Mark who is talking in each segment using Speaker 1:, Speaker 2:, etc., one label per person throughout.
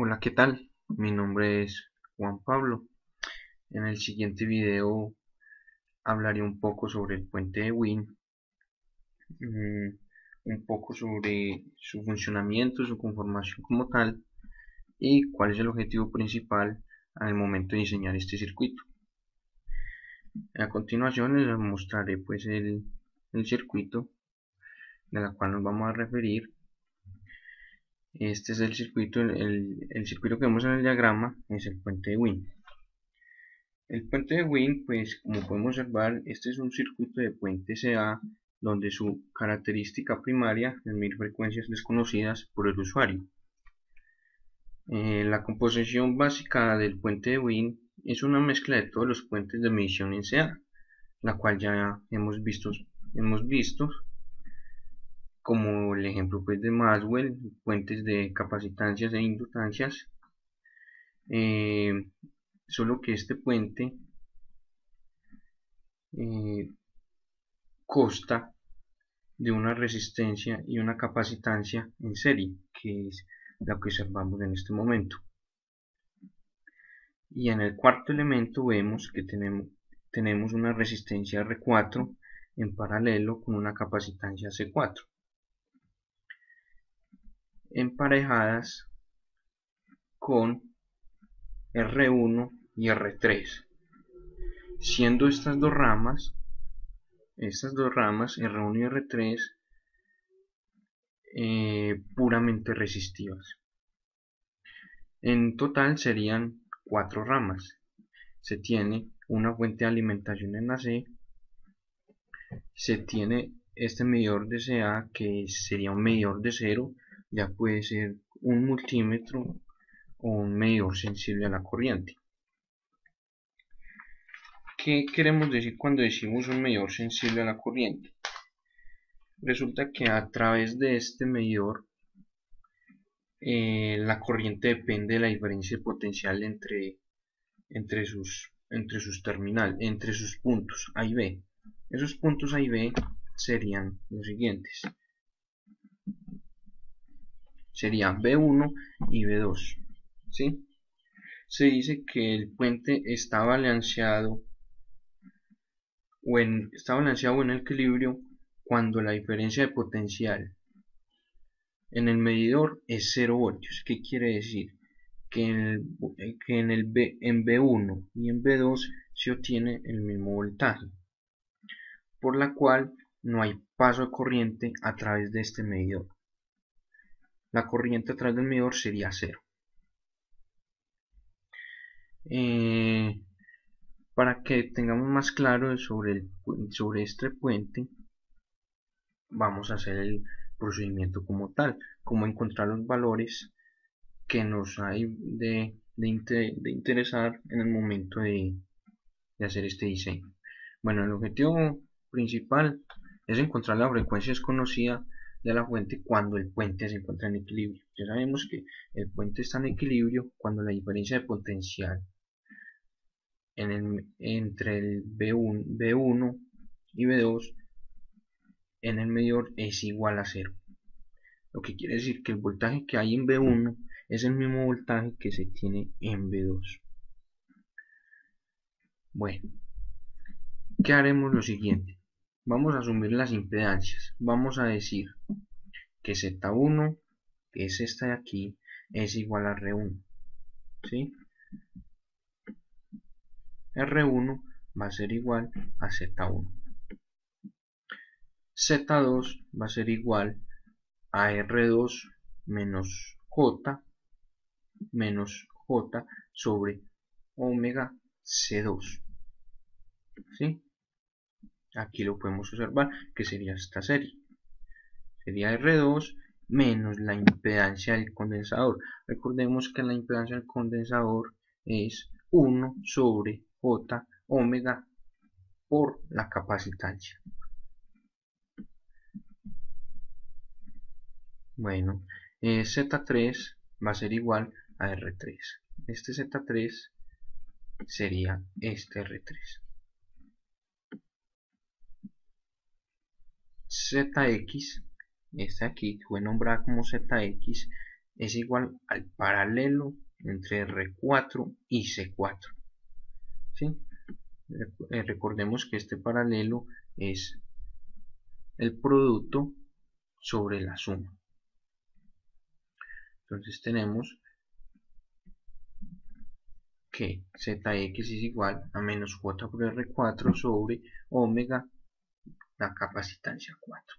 Speaker 1: Hola, ¿qué tal? Mi nombre es Juan Pablo. En el siguiente video hablaré un poco sobre el puente de Win, mm, un poco sobre su funcionamiento, su conformación como tal y cuál es el objetivo principal al momento de diseñar este circuito. A continuación les mostraré pues el circuito de la cual nos vamos a referir. Este es el circuito, el circuito que vemos en el diagrama es el puente de Win. El puente de Win, pues como podemos observar, este es un circuito de puente CA donde su característica primaria es medir frecuencias desconocidas por el usuario. La composición básica del puente de Win es una mezcla de todos los puentes de medición en CA, la cual ya hemos visto como el ejemplo pues, de Maxwell, puentes de capacitancias e inductancias, eh, solo que este puente eh, consta de una resistencia y una capacitancia en serie, que es lo que observamos en este momento. Y en el cuarto elemento vemos que tenemos una resistencia R4 en paralelo con una capacitancia C4, emparejadas con R1 y R3, siendo estas dos ramas R1 y R3 puramente resistivas. En total serían 4 ramas. Se tiene una fuente de alimentación en la C, se tiene este medidor de CA que sería un medidor de cero, ya puede ser un multímetro o un medidor sensible a la corriente. ¿Qué queremos decir cuando decimos un medidor sensible a la corriente? Resulta que a través de este medidor la corriente depende de la diferencia de potencial entre sus puntos A y B. Esos puntos A y B serían los siguientes. Serían B1 y B2. ¿Sí? Se dice que el puente está balanceado o en equilibrio cuando la diferencia de potencial en el medidor es 0 voltios. ¿Qué quiere decir? En B1 y en B2 se obtiene el mismo voltaje, por la cual no hay paso de corriente a través de este medidor. La corriente a través del medidor sería 0. Para que tengamos más claro sobre este puente, vamos a hacer el procedimiento como tal, como encontrar los valores que nos hay de interesar en el momento de hacer este diseño. Bueno, el objetivo principal es encontrar la frecuencia desconocida de la fuente cuando el puente se encuentra en equilibrio. Ya sabemos que el puente está en equilibrio cuando la diferencia de potencial entre el B1 y B2 en el medidor es igual a 0. Lo que quiere decir que el voltaje que hay en B1 es el mismo voltaje que se tiene en B2. Bueno, ¿qué haremos lo siguiente? Vamos a asumir las impedancias. Vamos a decir que Z1, que es esta de aquí, es igual a R1. ¿Sí? R1 va a ser igual a Z1. Z2 va a ser igual a R2 menos J sobre omega C2. ¿Sí? Aquí lo podemos observar que sería esta serie. Sería R2 menos la impedancia del condensador. Recordemos que la impedancia del condensador es 1 sobre J omega por la capacitancia. Bueno, Z3 va a ser igual a R3. Este Z3 sería este R3. ZX, esta aquí que fue nombrada como ZX, es igual al paralelo entre R4 y C4. ¿Sí? Recordemos que este paralelo es el producto sobre la suma. Entonces tenemos que Zx es igual a menos J por R4 sobre omega, la capacitancia 4,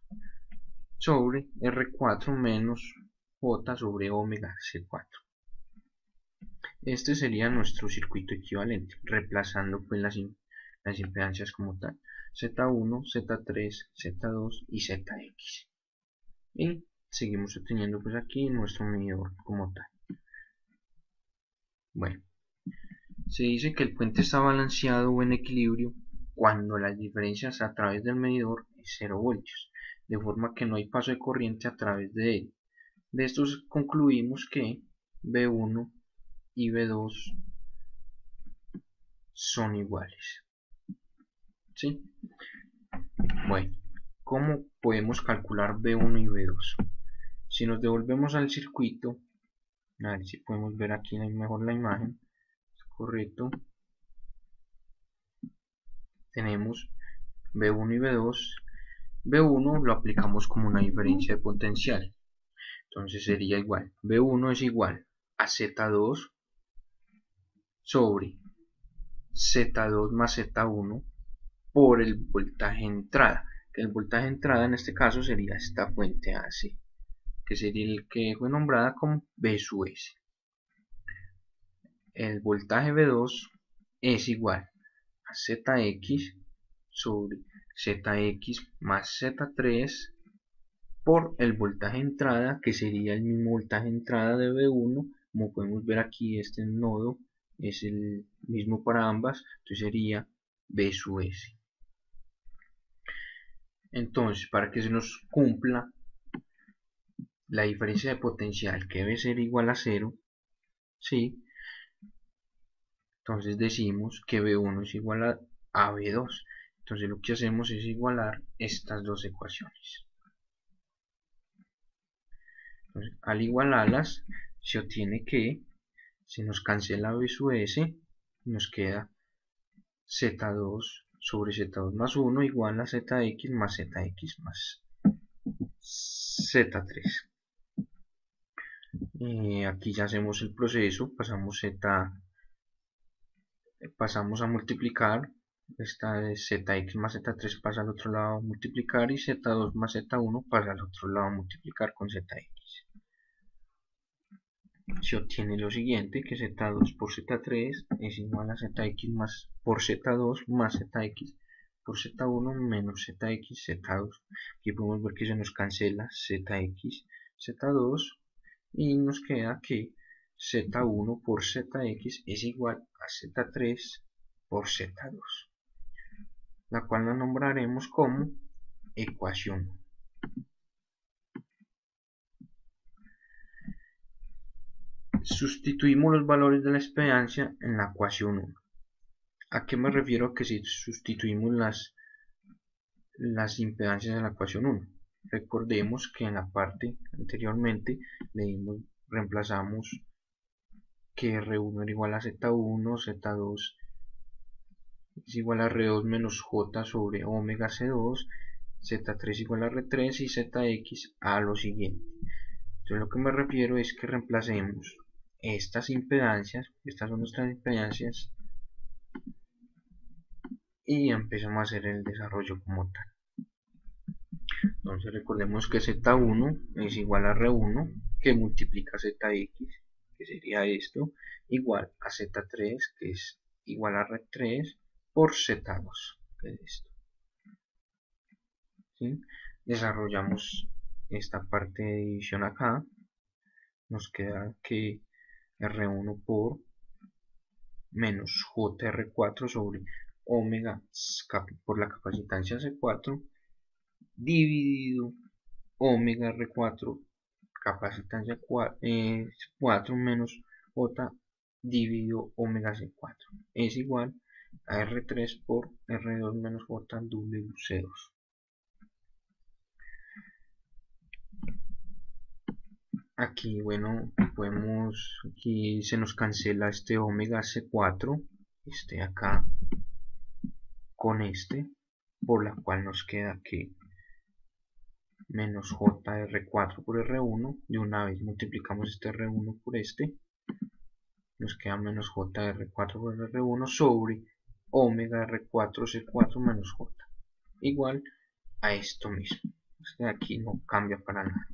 Speaker 1: sobre R4 menos J sobre omega C4. Este sería nuestro circuito equivalente, reemplazando pues las impedancias como tal, Z1, Z3, Z2 y Zx. Y seguimos obteniendo pues aquí nuestro medidor como tal. Bueno, se dice que el puente está balanceado o en equilibrio cuando las diferencias a través del medidor es 0 voltios, de forma que no hay paso de corriente a través de él. De estos concluimos que V1 y V2 son iguales. ¿Sí? Bueno, ¿cómo podemos calcular V1 y V2? Si nos devolvemos al circuito, a ver si podemos ver aquí mejor la imagen, correcto, tenemos V1 y V2. V1 lo aplicamos como una diferencia de potencial, entonces sería igual, V1 es igual a Z2 sobre Z2 más Z1 por el voltaje entrada, que el voltaje entrada en este caso sería esta fuente AC, que sería el que fue nombrada como V sub S. El voltaje V2 es igual a Zx sobre Zx más Z3 por el voltaje entrada, que sería el mismo voltaje entrada de V1. Como podemos ver aquí, este nodo es el mismo para ambas, entonces sería V sub S. Entonces, para que se nos cumpla la diferencia de potencial, que debe ser igual a 0, ¿sí? Entonces decimos que V1 es igual a V2. Entonces lo que hacemos es igualar estas dos ecuaciones. Entonces, al igualarlas, se obtiene que se nos cancela V sub S, nos queda Z2 sobre Z2 más 1 igual a ZX más ZX más Z3. Aquí ya hacemos el proceso, pasamos a multiplicar, esta es Zx más Z3 pasa al otro lado a multiplicar y Z2 más Z1 pasa al otro lado a multiplicar con Zx. Se obtiene lo siguiente, que Z2 por Z3 es igual a Zx más por Z2 más Zx por Z1 menos Zx Z2. Aquí podemos ver que se nos cancela Zx Z2 y nos queda que Z1 por Zx es igual a Z3 por Z2, la cual la nombraremos como ecuación. Sustituimos los valores de la impedancia en la ecuación 1. ¿A qué me refiero que si sustituimos las impedancias en la ecuación 1? Recordemos que en la parte anteriormente reemplazamos que R1 era igual a Z1, Z2 es igual a R2 menos J sobre omega C2, Z3 igual a R3 y Zx a lo siguiente. Entonces lo que me refiero es que reemplacemos estas impedancias, estas son nuestras impedancias, y empezamos a hacer el desarrollo como tal. Entonces recordemos que Z1 es igual a R1 que multiplica Zx, que sería esto, igual a Z3 que es igual a R3 por Z2, que es esto. ¿Sí? Desarrollamos esta parte de división acá, nos queda que R1 por menos JR4 sobre omega por la capacitancia C4 dividido omega R4 capacitancia 4 menos J dividido omega C4 es igual a R3 por R2 menos J WC2. aquí, bueno, aquí se nos cancela este omega C4, este acá, con este, por la cual nos queda que menos JR4 por R1, de una vez multiplicamos este R1 por este, nos queda menos JR4 por R1 sobre omega R4 C4 menos J, igual a esto mismo. Este de aquí no cambia para nada.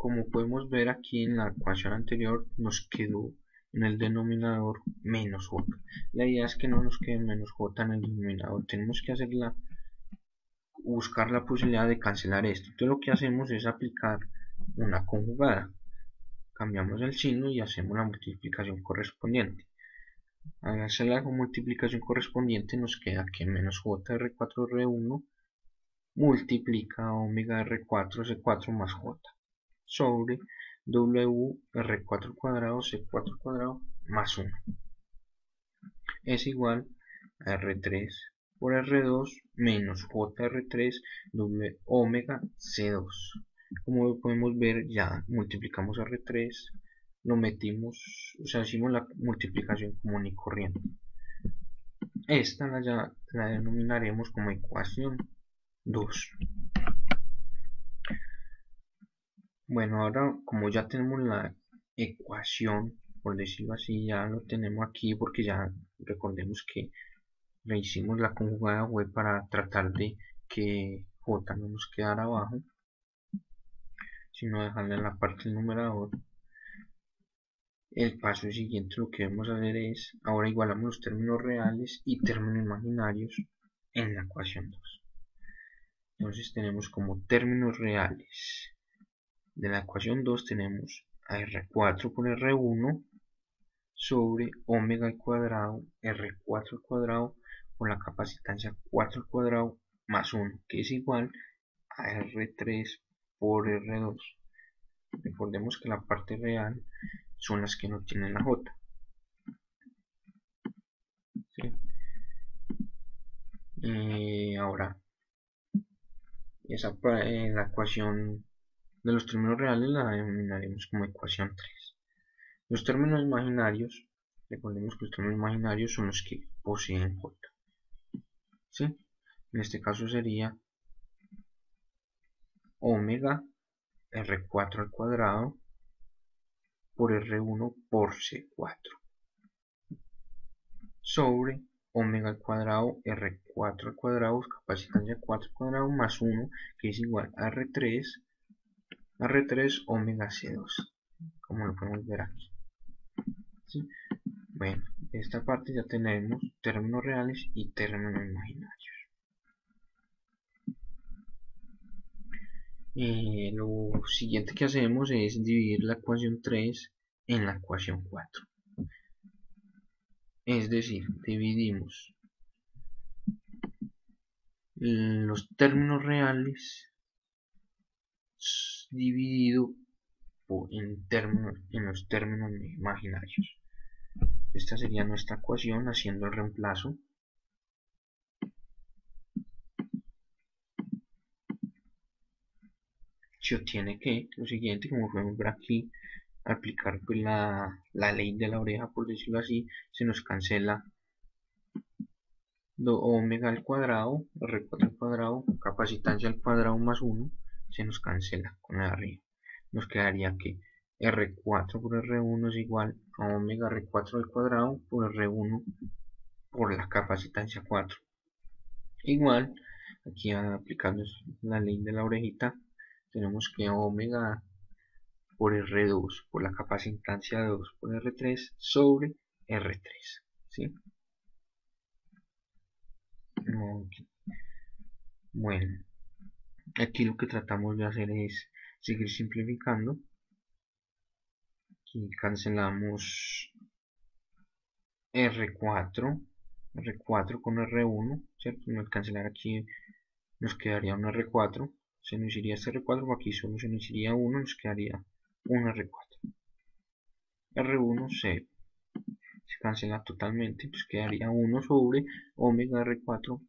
Speaker 1: Como podemos ver aquí en la ecuación anterior, nos quedó en el denominador menos j. La idea es que no nos quede menos j en el denominador. Tenemos que buscar la posibilidad de cancelar esto. Entonces lo que hacemos es aplicar una conjugada. Cambiamos el signo y hacemos la multiplicación correspondiente. Al hacer la multiplicación correspondiente nos queda que menos JR4R1 multiplica omega R4C4 más J sobre WR4 cuadrado C4 cuadrado más 1 es igual a R3 por R2 menos JR3 doble omega C2. Como podemos ver, ya multiplicamos R3, lo metimos, o sea, hicimos la multiplicación común y corriente. Esta la denominaremos como ecuación 2. Bueno, ahora como ya tenemos la ecuación, por decirlo así, ya lo tenemos aquí porque ya recordemos que le hicimos la conjugada web para tratar de que j no nos quedara abajo, sino dejarla en la parte del numerador. El paso siguiente lo que debemos hacer es, ahora igualamos los términos reales y términos imaginarios en la ecuación 2. Entonces tenemos como términos reales de la ecuación 2 tenemos a R4 por R1 sobre omega al cuadrado R4 al cuadrado por la capacitancia 4 al cuadrado más 1, que es igual a R3 por R2. Recordemos que la parte real son las que no tienen la J. ¿Sí? Ahora, la ecuación de los términos reales la denominaremos como ecuación 3. Los términos imaginarios, recordemos que los términos imaginarios son los que poseen J. ¿Sí? En este caso sería omega R4 al cuadrado por R1 por C4 sobre omega al cuadrado R4 al cuadrado capacitancia 4 al cuadrado más 1 que es igual a R3 omega C2, como lo podemos ver aquí. ¿Sí? Bueno, en esta parte ya tenemos términos reales y términos imaginarios. Lo siguiente que hacemos es dividir la ecuación 3 en la ecuación 4. Es decir, dividimos los términos reales dividido en los términos imaginarios. Esta sería nuestra ecuación haciendo el reemplazo. Se obtiene que lo siguiente, como podemos ver aquí, aplicar pues la ley de la oreja, por decirlo así, se nos cancela omega al cuadrado, R4 al cuadrado, capacitancia al cuadrado más 1, se nos cancela con el arriba. Nos quedaría que R4 por R1 es igual a omega R4 al cuadrado por R1 por la capacitancia 4. Igual, aquí aplicando la ley de la orejita, tenemos que omega por R2 por la capacitancia 2 por R3 sobre R3. ¿Sí? Okay. Bueno, aquí lo que tratamos de hacer es seguir simplificando. Aquí cancelamos R4 con R1, ¿cierto? Al cancelar aquí nos quedaría un R4, se nos iría este R4, aquí solo se nos iría 1, nos quedaría un R4. R1 se cancela totalmente, pues quedaría 1 sobre omega R4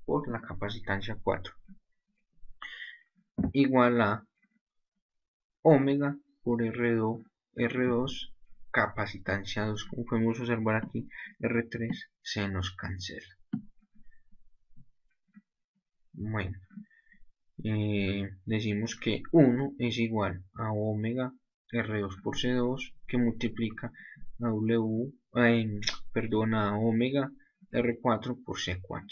Speaker 1: por la capacitancia 4. igual a omega por R2 capacitancia 2. Como podemos observar aquí, R3 se nos cancela. Bueno, decimos que 1 es igual a omega R2 por C2 que multiplica a a omega R4 por C4.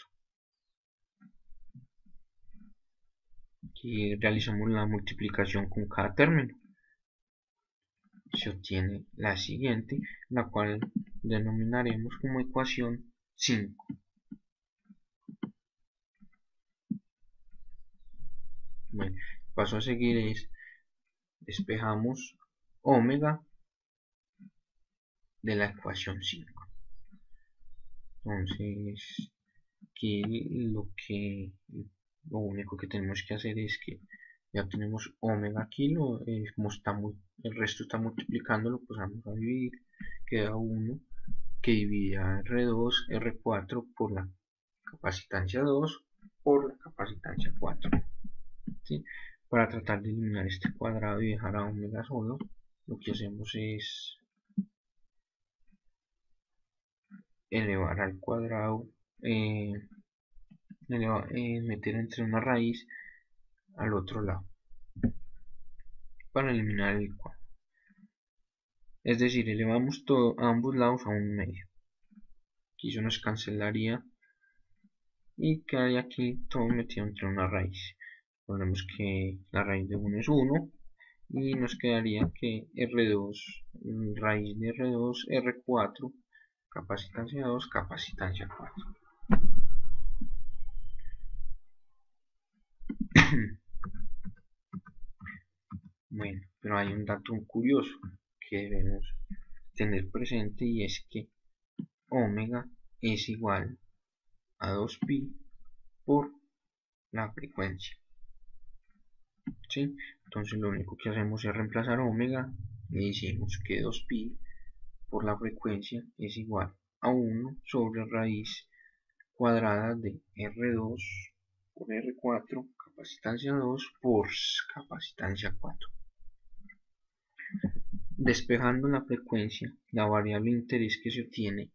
Speaker 1: Aquí realizamos la multiplicación con cada término. Se obtiene la siguiente, la cual denominaremos como ecuación 5. Bueno, el paso a seguir es despejamos omega de la ecuación 5. Entonces, aquí lo único que tenemos que hacer es que ya tenemos omega aquí, como el resto está multiplicándolo, pues vamos a dividir, queda 1 que divide a R2, R4 por la capacitancia 2 por la capacitancia 4. ¿Sí? Para tratar de eliminar este cuadrado y dejar a omega solo, lo que hacemos es elevar al cuadrado, meter entre una raíz al otro lado para eliminar el cuadrado. Es decir, elevamos a ambos lados a un medio. Aquí se nos cancelaría y quedaría aquí todo metido entre una raíz. Ponemos que la raíz de 1 es 1 y nos quedaría que R2, raíz de R2, R4, capacitancia 2, capacitancia 4. Bueno, pero hay un dato curioso que debemos tener presente y es que omega es igual a 2pi por la frecuencia. ¿Sí? Entonces lo único que hacemos es reemplazar omega y decimos que 2pi por la frecuencia es igual a 1 sobre raíz cuadrada de R2 por R4 capacitancia 2 por capacitancia 4. Despejando la frecuencia, la variable de interés que se obtiene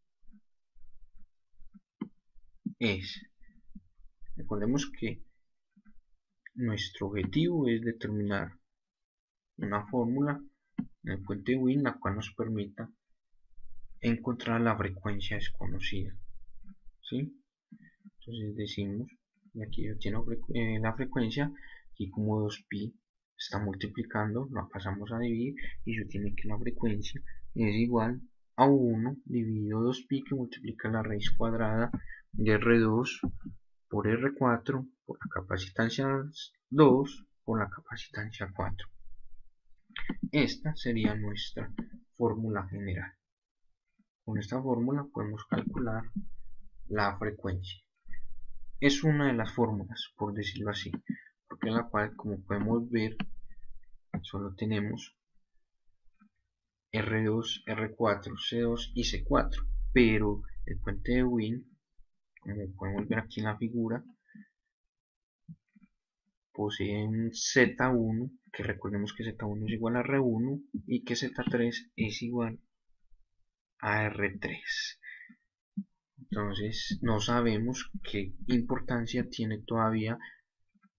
Speaker 1: es, recordemos que nuestro objetivo es determinar una fórmula en el puente de Wien la cual nos permita encontrar la frecuencia desconocida. ¿Sí? Entonces decimos, y aquí yo tengo la frecuencia, y como 2pi está multiplicando, la pasamos a dividir y yo tiene que la frecuencia es igual a 1 dividido 2pi que multiplica la raíz cuadrada de R2 por R4 por la capacitancia 2 por la capacitancia 4. Esta sería nuestra fórmula general. Con esta fórmula podemos calcular la frecuencia. Es una de las fórmulas, por decirlo así, porque en la cual, como podemos ver, solo tenemos R2, R4, C2 y C4, pero el puente de Wien, como podemos ver aquí en la figura, posee un Z1, que recordemos que Z1 es igual a R1 y que Z3 es igual a R3. Entonces no sabemos qué importancia tiene todavía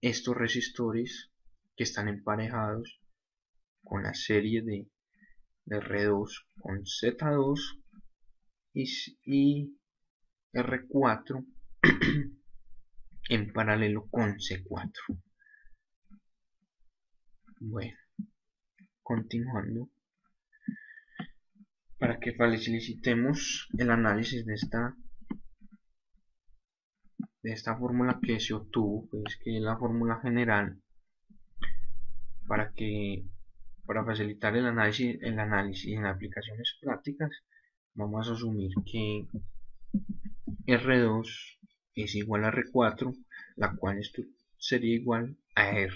Speaker 1: estos resistores que están emparejados con la serie de R2 con Z2 y R4 en paralelo con C4. Bueno, continuando, para que facilitemos el análisis de esta fórmula que se obtuvo, pues que es la fórmula general, para facilitar el análisis en aplicaciones prácticas, vamos a asumir que R2 es igual a R4, la cual esto sería igual a R.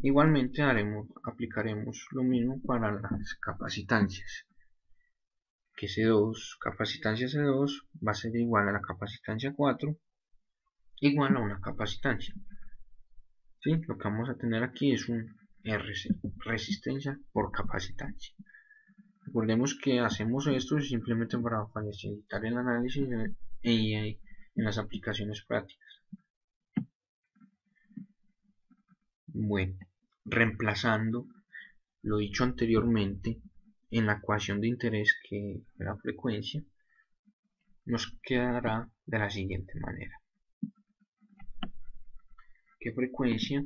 Speaker 1: Igualmente aplicaremos lo mismo para las capacitancias, que capacitancia C2 va a ser igual a la capacitancia 4 igual a una capacitancia. ¿Sí? Lo que vamos a tener aquí es un RC, resistencia por capacitancia. Recordemos que hacemos esto simplemente para facilitar el análisis y en las aplicaciones prácticas. Bueno, reemplazando lo dicho anteriormente en la ecuación de interés, que es la frecuencia, nos quedará de la siguiente manera: que frecuencia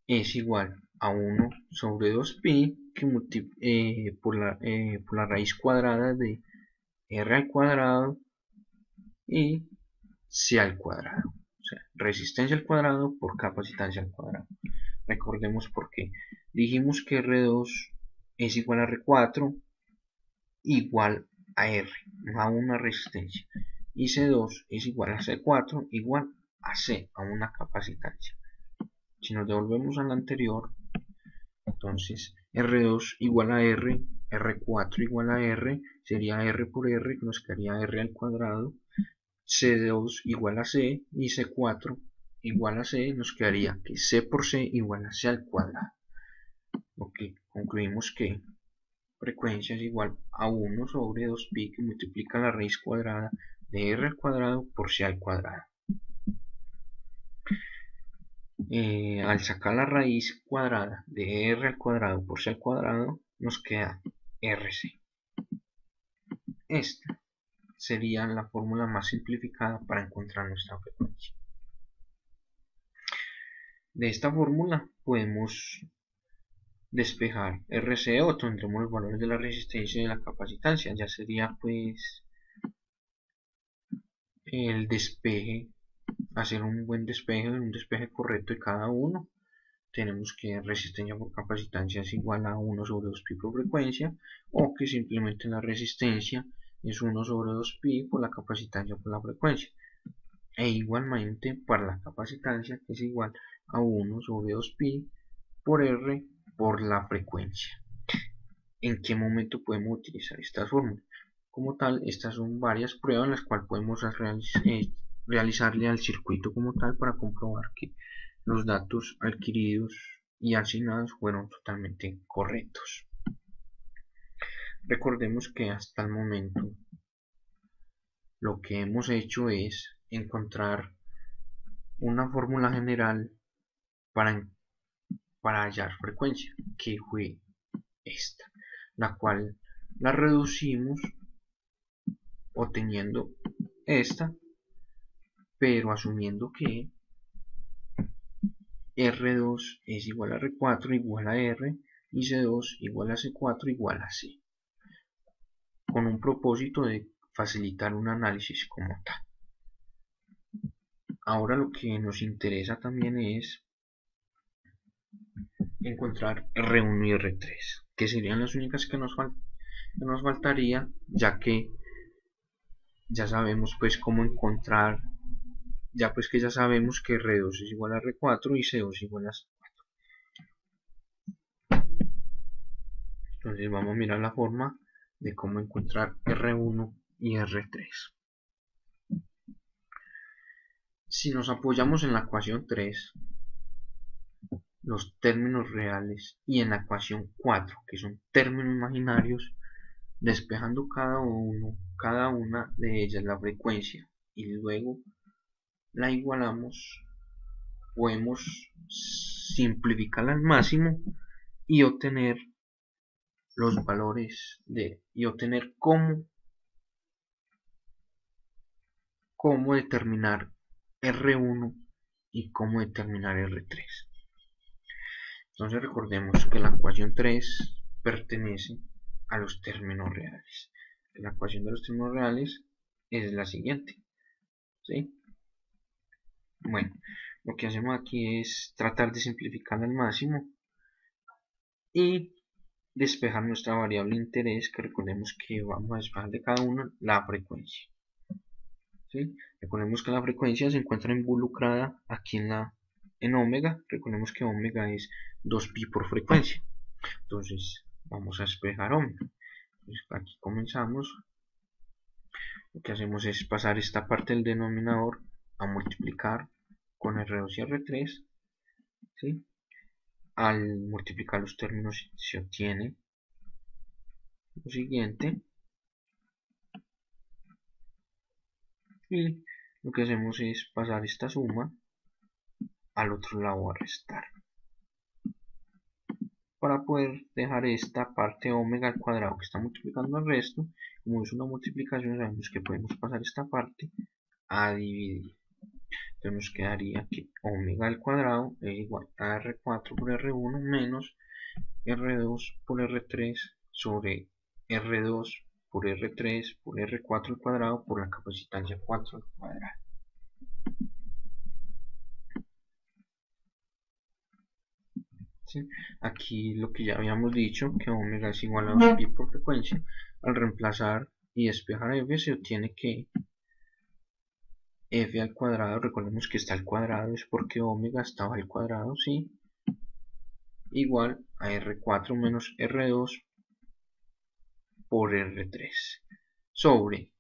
Speaker 1: es igual a 1 sobre 2pi que por la raíz cuadrada de r al cuadrado y c al cuadrado. O sea, resistencia al cuadrado por capacitancia al cuadrado. Recordemos por qué. Dijimos que R2 es igual a R4 igual a R, a una resistencia. Y C2 es igual a C4 igual a C, a una capacitancia. Si nos devolvemos al anterior, entonces R2 igual a R, R4 igual a R, sería R por R, que nos quedaría R al cuadrado. C2 igual a C y C4 igual a C, nos quedaría que C por C igual a C al cuadrado. Ok, concluimos que frecuencia es igual a 1 sobre 2pi que multiplica la raíz cuadrada de R al cuadrado por C al cuadrado. Al sacar la raíz cuadrada de R al cuadrado por C al cuadrado, nos queda RC. Esta sería la fórmula más simplificada para encontrar nuestra frecuencia. De esta fórmula podemos despejar RC, o tendremos los valores de la resistencia y de la capacitancia. Ya sería pues el despeje, hacer un buen despeje, un despeje correcto de cada uno. Tenemos que resistencia por capacitancia es igual a 1 sobre 2pi por frecuencia, o que simplemente la resistencia es 1 sobre 2pi por la capacitancia por la frecuencia. E igualmente para la capacitancia, que es igual a 1 sobre 2pi por R por la frecuencia. ¿En qué momento podemos utilizar estas fórmulas? Como tal, estas son varias pruebas en las cuales podemos realizarle al circuito como tal para comprobar que los datos adquiridos y asignados fueron totalmente correctos. Recordemos que hasta el momento lo que hemos hecho es encontrar una fórmula general para, hallar frecuencia, que fue esta, la cual la reducimos obteniendo esta, pero asumiendo que R2 es igual a R4 igual a R y C2 igual a C4 igual a C, con un propósito de facilitar un análisis como tal. Ahora lo que nos interesa también es encontrar R1 y R3, que serían las únicas que nos faltaría, ya que ya sabemos pues cómo encontrar, ya sabemos que R2 es igual a R4 y C2 igual a C4. Entonces vamos a mirar la forma de cómo encontrar R1 y R3. Si nos apoyamos en la ecuación 3, los términos reales, y en la ecuación 4, que son términos imaginarios, despejando cada una de ellas la frecuencia y luego la igualamos, podemos simplificarla al máximo y obtener los valores y obtener cómo determinar R1 y cómo determinar R3. Entonces recordemos que la ecuación 3 pertenece a los términos reales. La ecuación de los términos reales es la siguiente, ¿sí? Bueno, lo que hacemos aquí es tratar de simplificar al máximo y despejar nuestra variable interés, que recordemos que vamos a despejar de cada uno la frecuencia, ¿sí? Recordemos que la frecuencia se encuentra involucrada aquí en omega. Recordemos que omega es 2pi por frecuencia. Entonces vamos a despejar omega. Entonces, aquí comenzamos. Lo que hacemos es pasar esta parte del denominador a multiplicar con R2 y R3 ¿sí? Al multiplicar los términos se obtiene lo siguiente, y lo que hacemos es pasar esta suma al otro lado a restar, para poder dejar esta parte omega al cuadrado que está multiplicando el resto. Como es una multiplicación, sabemos que podemos pasar esta parte a dividir. Entonces nos quedaría que omega al cuadrado es igual a R4 por R1 menos R2 por R3 sobre R2 por R3 por R4 al cuadrado por la capacitancia 4 al cuadrado. ¿Sí? Aquí lo que ya habíamos dicho, que omega es igual a 2pi por frecuencia, al reemplazar y despejar f se obtiene que f al cuadrado, recordemos que está al cuadrado, es porque omega estaba al cuadrado, ¿sí? Igual a R4 menos R2 por R3 sobre,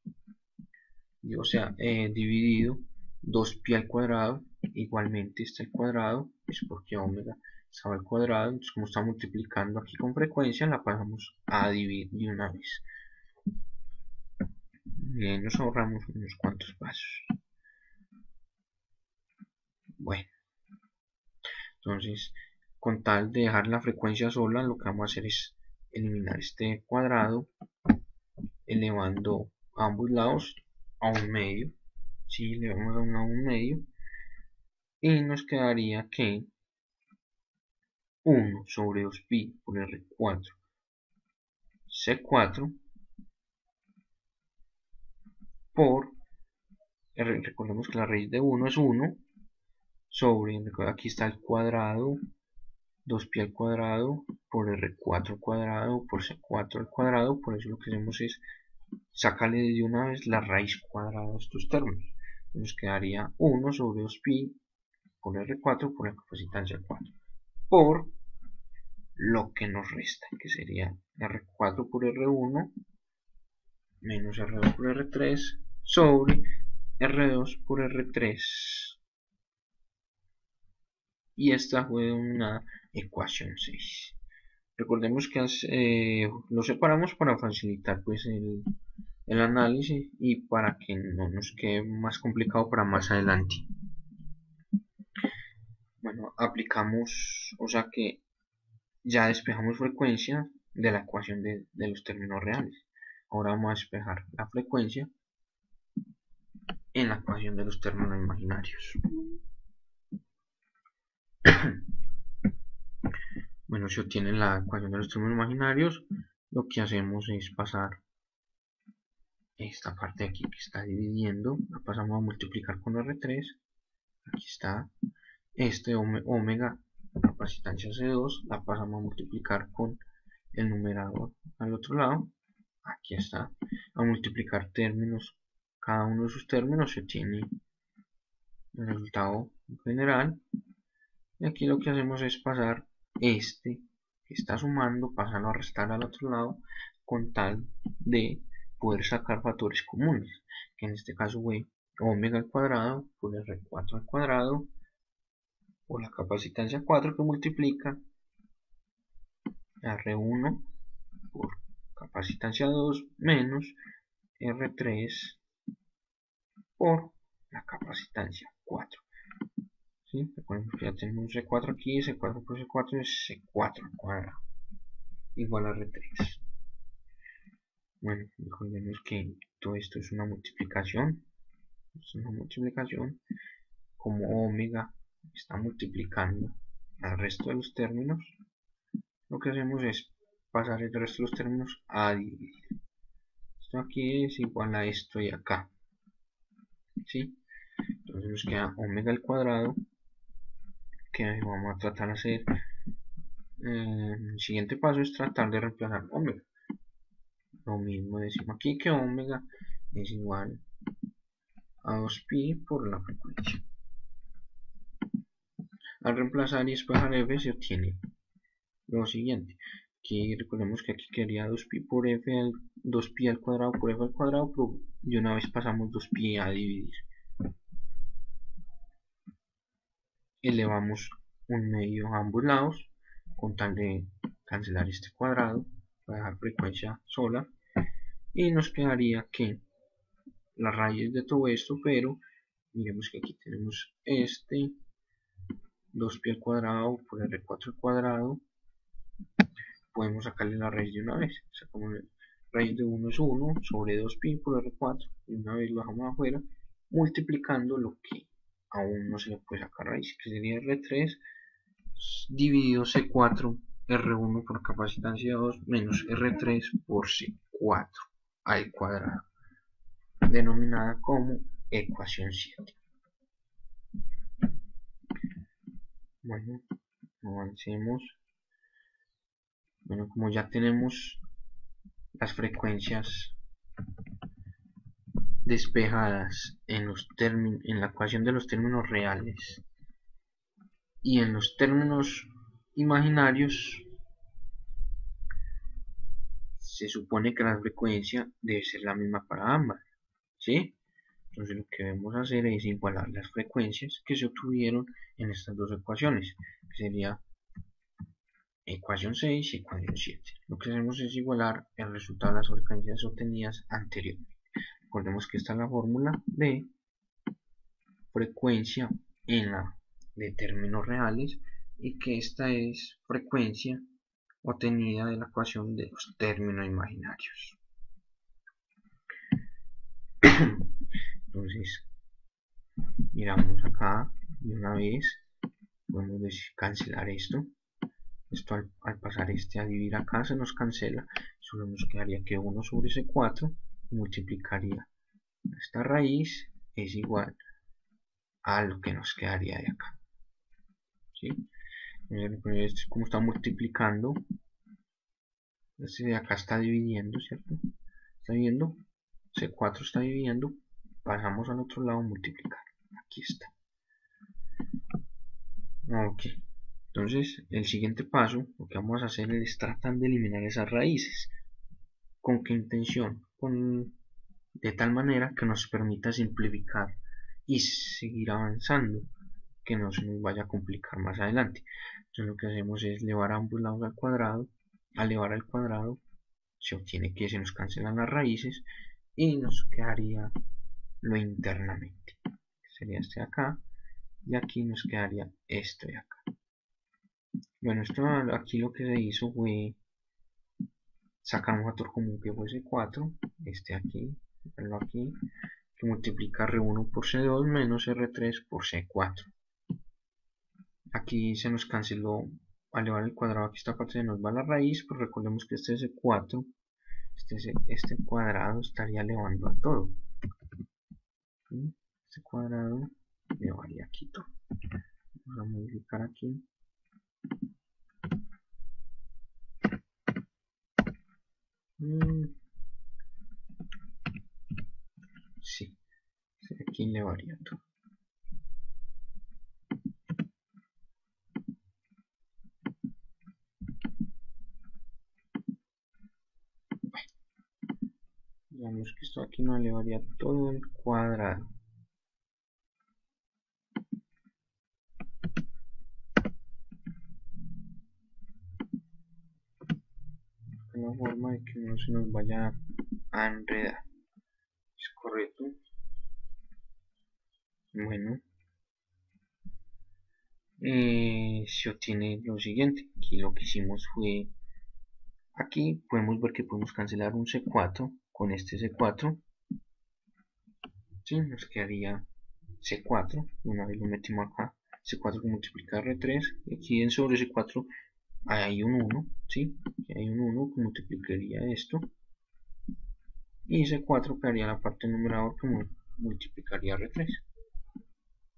Speaker 1: o sea, dividido 2pi al cuadrado, igualmente está al cuadrado, es porque omega estaba al cuadrado, entonces como está multiplicando aquí con frecuencia, la pasamos a dividir de una vez. Bien, nos ahorramos unos cuantos pasos. Bueno, entonces, con tal de dejar la frecuencia sola, lo que vamos a hacer es eliminar este cuadrado, elevando a ambos lados a un medio. Si elevamos a un medio, y nos quedaría que 1 sobre 2pi por R4 C4 por, recordemos que la raíz de 1 es 1, sobre, aquí está el cuadrado, 2pi al cuadrado por R4 al cuadrado por C4 al cuadrado. Por eso lo que hacemos es sacarle de una vez la raíz cuadrada de estos términos. Entonces nos quedaría 1 sobre 2pi por R4 por la capacitancia 4 por lo que nos resta, que sería R4 por R1 menos R2 por R3 sobre R2 por R3, y esta fue una ecuación 6. Recordemos que lo separamos para facilitar pues el análisis y para que no nos quede más complicado para más adelante. Bueno, aplicamos, o sea que ya despejamos frecuencia de la ecuación de los términos reales. Ahora vamos a despejar la frecuencia en la ecuación de los términos imaginarios. Bueno, si obtiene la ecuación de los términos imaginarios, lo que hacemos es pasar esta parte de aquí que está dividiendo, la pasamos a multiplicar con R3, aquí está, este omega, capacitancia C2, la pasamos a multiplicar con el numerador al otro lado, aquí está, a multiplicar términos, cada uno de sus términos se obtiene el resultado general, y aquí lo que hacemos es pasar este que está sumando, pasarlo a restar al otro lado, con tal de poder sacar factores comunes, que en este caso fue omega al cuadrado por R4 al cuadrado por la capacitancia 4 que multiplica R1 por capacitancia 2 menos R3 por la capacitancia 4. ¿Sí? Recuerden que ya tenemos C4 aquí, C4 por C4 es C4 al cuadrado, igual a R3. Bueno, recordemos que todo esto es una multiplicación. Es una multiplicación. Como omega está multiplicando al resto de los términos, lo que hacemos es pasar el resto de los términos a dividir. Esto aquí es igual a esto y acá. ¿Sí? Entonces nos queda omega al cuadrado, que vamos a tratar de hacer. El siguiente paso es tratar de reemplazar omega. Lo mismo decimos aquí, que omega es igual a 2pi por la frecuencia. Al reemplazar y despejar f se obtiene lo siguiente. Aquí recordemos que aquí quería 2pi por f, 2pi al cuadrado por f al cuadrado, pero de una vez pasamos 2pi a dividir. Elevamos un medio a ambos lados con tal de cancelar este cuadrado para dejar frecuencia sola, y nos quedaría que la raíz de todo esto, pero miremos que aquí tenemos 2pi al cuadrado por r4 al cuadrado, podemos sacarle la raíz de una vez. Sacamos la raíz de 1 es 1 sobre 2pi por r4 y una vez lo dejamos afuera, multiplicando lo que aún no se le puede sacar raíz, que sería r3 dividido c4 r1 por capacitancia 2 menos r3 por c4 al cuadrado, denominada como ecuación 7. Bueno, avancemos. Bueno, como ya tenemos las frecuencias despejadas en la ecuación de los términos reales y en los términos imaginarios, se supone que la frecuencia debe ser la misma para ambas, ¿sí? Entonces lo que debemos hacer es igualar las frecuencias que se obtuvieron en estas dos ecuaciones, que sería ecuación 6 y ecuación 7. Lo que hacemos es igualar el resultado de las frecuencias obtenidas anteriormente. Recordemos que esta es la fórmula de frecuencia en la de términos reales y que esta es frecuencia obtenida de la ecuación de los términos imaginarios. Entonces, miramos acá y una vez podemos cancelar esto. Esto al pasar a dividir acá se nos cancela, solo nos quedaría que 1 sobre C4 multiplicaría esta raíz es igual a lo que nos quedaría de acá, ¿sí? Entonces, como está multiplicando, este de acá está dividiendo, ¿cierto? Está dividiendo, C4 está dividiendo, pasamos al otro lado a multiplicar, aquí está. Ok, entonces el siguiente paso, lo que vamos a hacer es tratar de eliminar esas raíces. ¿Con qué intención? De tal manera que nos permita simplificar y seguir avanzando, que no se nos vaya a complicar más adelante. Entonces lo que hacemos es elevar ambos lados al cuadrado. Al elevar al cuadrado se obtiene que se nos cancelan las raíces y nos quedaría lo internamente, sería este de acá, y aquí nos quedaría este de acá. Bueno, esto aquí lo que se hizo fue sacar un factor común que fuese 4, este aquí, verlo aquí, que multiplica R1 por C2 menos R3 por C4. Aquí se nos canceló, al elevar el cuadrado, aquí esta parte se nos va la raíz, pero recordemos que este C4, este cuadrado estaría elevando a todo. Este cuadrado elevaría aquí todo. Vamos a modificar aquí. Sí, aquí elevaría todo. Digamos que esto aquí no elevaría todo el cuadrado. De una forma de que no se nos vaya a enredar. ¿Es correcto? Bueno, se obtiene lo siguiente. Aquí lo que hicimos fue, aquí podemos ver que podemos cancelar un C4 con este C4. ¿Sí? Nos quedaría C4, una vez lo metimos acá, C4 que multiplica R3, y aquí en sobre C4 hay un 1, ¿sí? Hay un 1 que multiplicaría esto, y C4 quedaría la parte numerador que multiplicaría R3,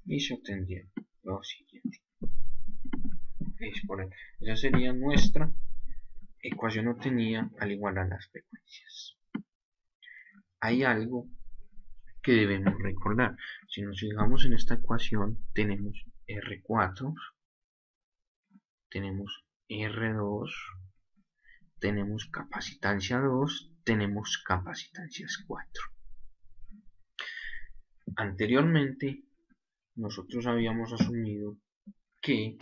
Speaker 1: y se obtendría lo siguiente. Esa sería nuestra ecuación obtenida al igualar las frecuencias. Hay algo que debemos recordar. Si nos fijamos en esta ecuación, tenemos R4, tenemos R2, tenemos capacitancia 2, tenemos capacitancias 4. Anteriormente, nosotros habíamos asumido que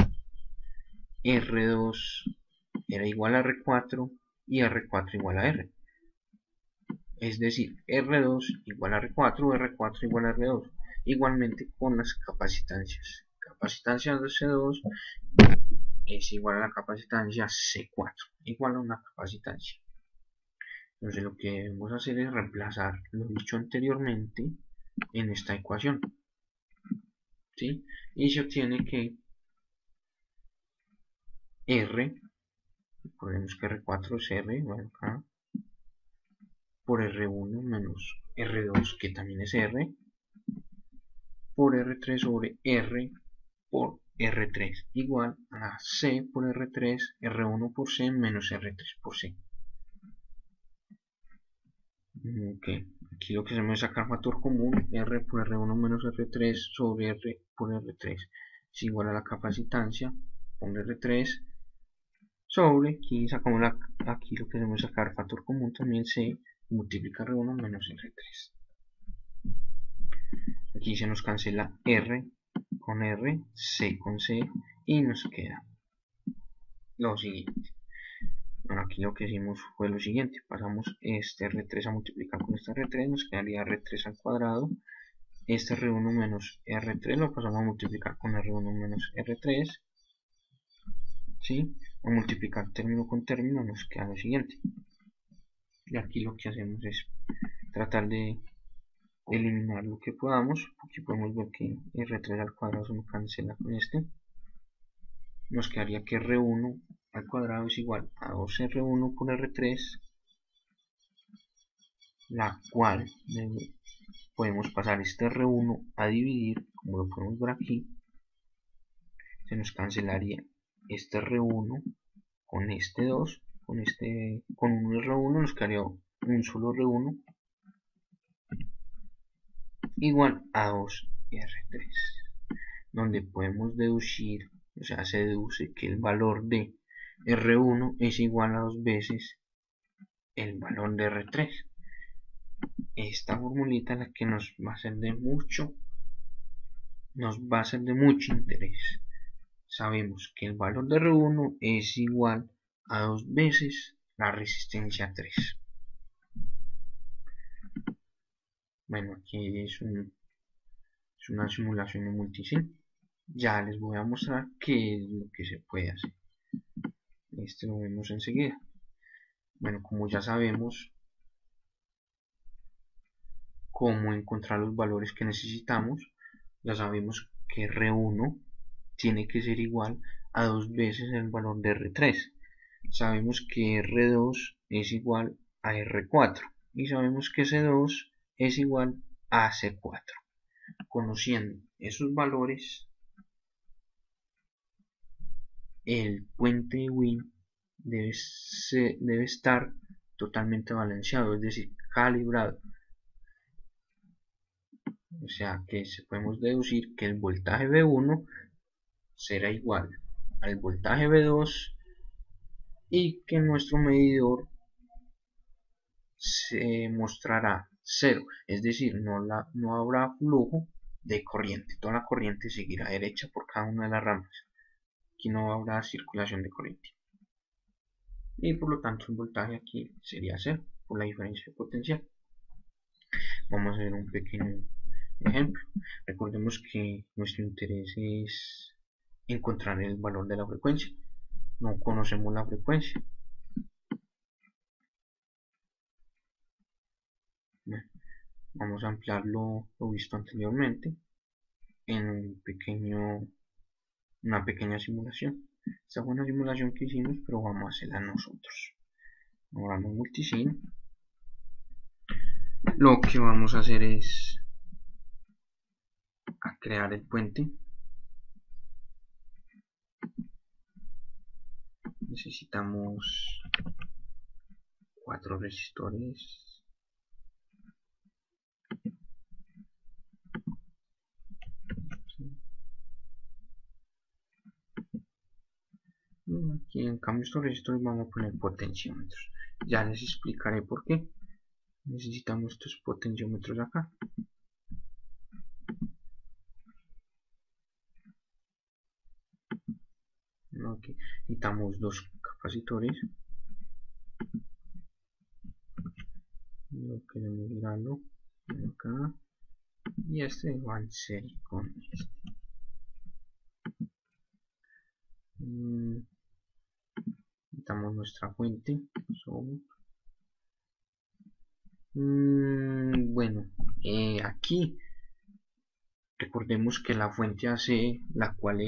Speaker 1: R2 era igual a R4 y R4 igual a R. Es decir, R2 igual a R4, R4 igual a R2. Igualmente con las capacitancias. Capacitancia de C2 es igual a la capacitancia C4, igual a una capacitancia. Entonces lo que debemos hacer es reemplazar lo dicho anteriormente en esta ecuación, ¿sí? Y se obtiene que R, recordemos que R4 es R, bueno, acá, por R1 menos R2, que también es R, por R3 sobre R por R3, igual a C por R3, R1 por C menos R3 por C. Ok, aquí lo que se me es sacar factor común, R por R1 menos R3 sobre R por R3 es igual a la capacitancia por R3 sobre, aquí sacamos aquí lo que se me sacar factor común también C multiplica R1 menos R3. Aquí se nos cancela R con R, C con C y nos queda lo siguiente. Bueno, aquí lo que hicimos fue lo siguiente, pasamos este R3 a multiplicar con este R3, nos quedaría R3 al cuadrado, este R1 menos R3 lo pasamos a multiplicar con R1 menos R3, ¿sí? A multiplicar término con término nos queda lo siguiente. Y aquí lo que hacemos es tratar de eliminar lo que podamos. Aquí podemos ver que R3 al cuadrado se me cancela con este. Nos quedaría que R1 al cuadrado es igual a 2R1 por R3, la cual podemos pasar este R1 a dividir, como lo podemos ver aquí, se nos cancelaría este R1 con este 2, con un R1 nos quedaría un solo R1 igual a 2R3, donde podemos deducir, o sea, se deduce que el valor de R1 es igual a 2 veces el valor de R3. Esta formulita es la que nos va a ser de mucho interés. Sabemos que el valor de R1 es igual a 2 veces la resistencia 3. Bueno, aquí es una simulación de multisim. Ya les voy a mostrar qué es lo que se puede hacer. Este lo vemos enseguida. Bueno, como ya sabemos cómo encontrar los valores que necesitamos, ya sabemos que R1 tiene que ser igual a 2 veces el valor de R3. Sabemos que R2 es igual a R4 y sabemos que C2 es igual a C4. Conociendo esos valores, el puente de Wien debe estar totalmente balanceado, es decir, calibrado. O sea que podemos deducir que el voltaje V1 será igual al voltaje V2 y que nuestro medidor se mostrará cero, es decir, no habrá flujo de corriente, toda la corriente seguirá derecha por cada una de las ramas, aquí no habrá circulación de corriente y por lo tanto el voltaje aquí sería cero por la diferencia de potencial. Vamos a ver un pequeño ejemplo. Recordemos que nuestro interés es encontrar el valor de la frecuencia, no conocemos la frecuencia. Bueno, vamos a ampliar lo visto anteriormente en una pequeña simulación. Esta fue una simulación que hicimos, pero vamos a hacerla nosotros. Ahora en multisim, lo que vamos a hacer es crear el puente. Necesitamos 4 resistores. Aquí en cambio estos resistores vamos a poner potenciómetros. Ya les explicaré por qué necesitamos estos potenciómetros acá. Ok, que necesitamos dos capacitores. Lo queremos mirarlo acá, y este va en serie con este. Necesitamos nuestra fuente. Bueno, aquí recordemos que la fuente AC, la cual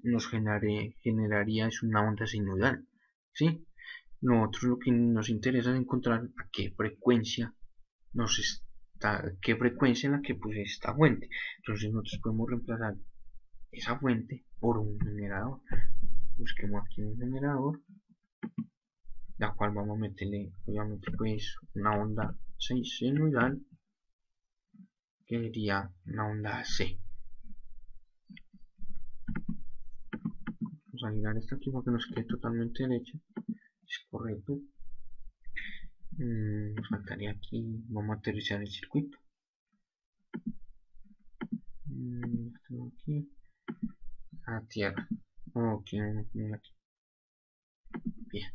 Speaker 1: nos generaría es una onda sinudal, ¿sí? Nosotros lo que nos interesa es encontrar a qué frecuencia en la que puse esta fuente. Entonces nosotros podemos reemplazar esa fuente por un generador. Busquemos aquí un generador, la cual vamos a meterle obviamente pues una onda sinusoidal, que sería una onda C. Vamos a girar esto aquí para que nos quede totalmente derecha. Es correcto. Nos faltaría aquí, vamos a aterrizar el circuito. Aquí a tierra. Ok, vamos a poner aquí. Bien.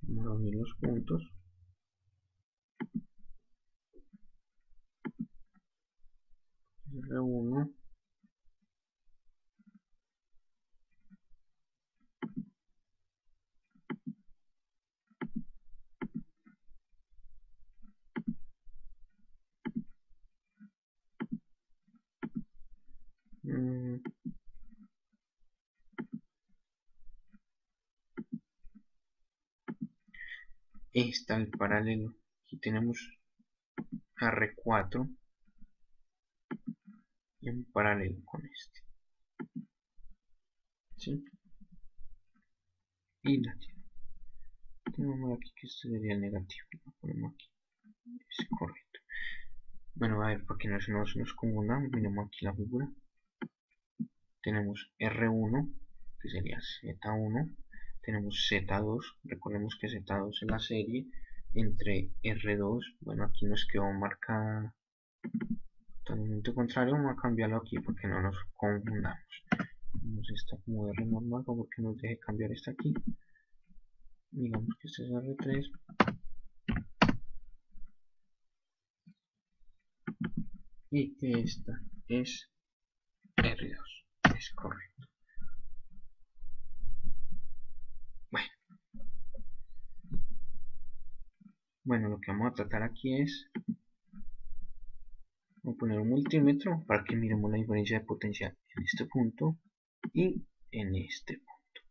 Speaker 1: Vamos a unir los puntos. R1. Está el paralelo. Aquí tenemos R4 y un paralelo con este. ¿Sí? Y la tierra. Tenemos aquí que este sería el negativo. Lo ponemos aquí. Es correcto. Bueno, a ver, para que no se nos confunda, miremos aquí la figura. Tenemos R1, que sería Z1. Tenemos Z2. Recordemos que Z2 es la serie entre R2. Bueno, aquí nos quedó marcada totalmente contrario. Vamos a cambiarlo aquí para que no nos confundamos. Tenemos esta como R normal, porque nos deje cambiar esta aquí. Digamos que este es R3. Y que esta es R2. Es correcto. Bueno, lo que vamos a tratar aquí es, vamos a poner un multímetro para que miremos la diferencia de potencia en este punto y en este punto.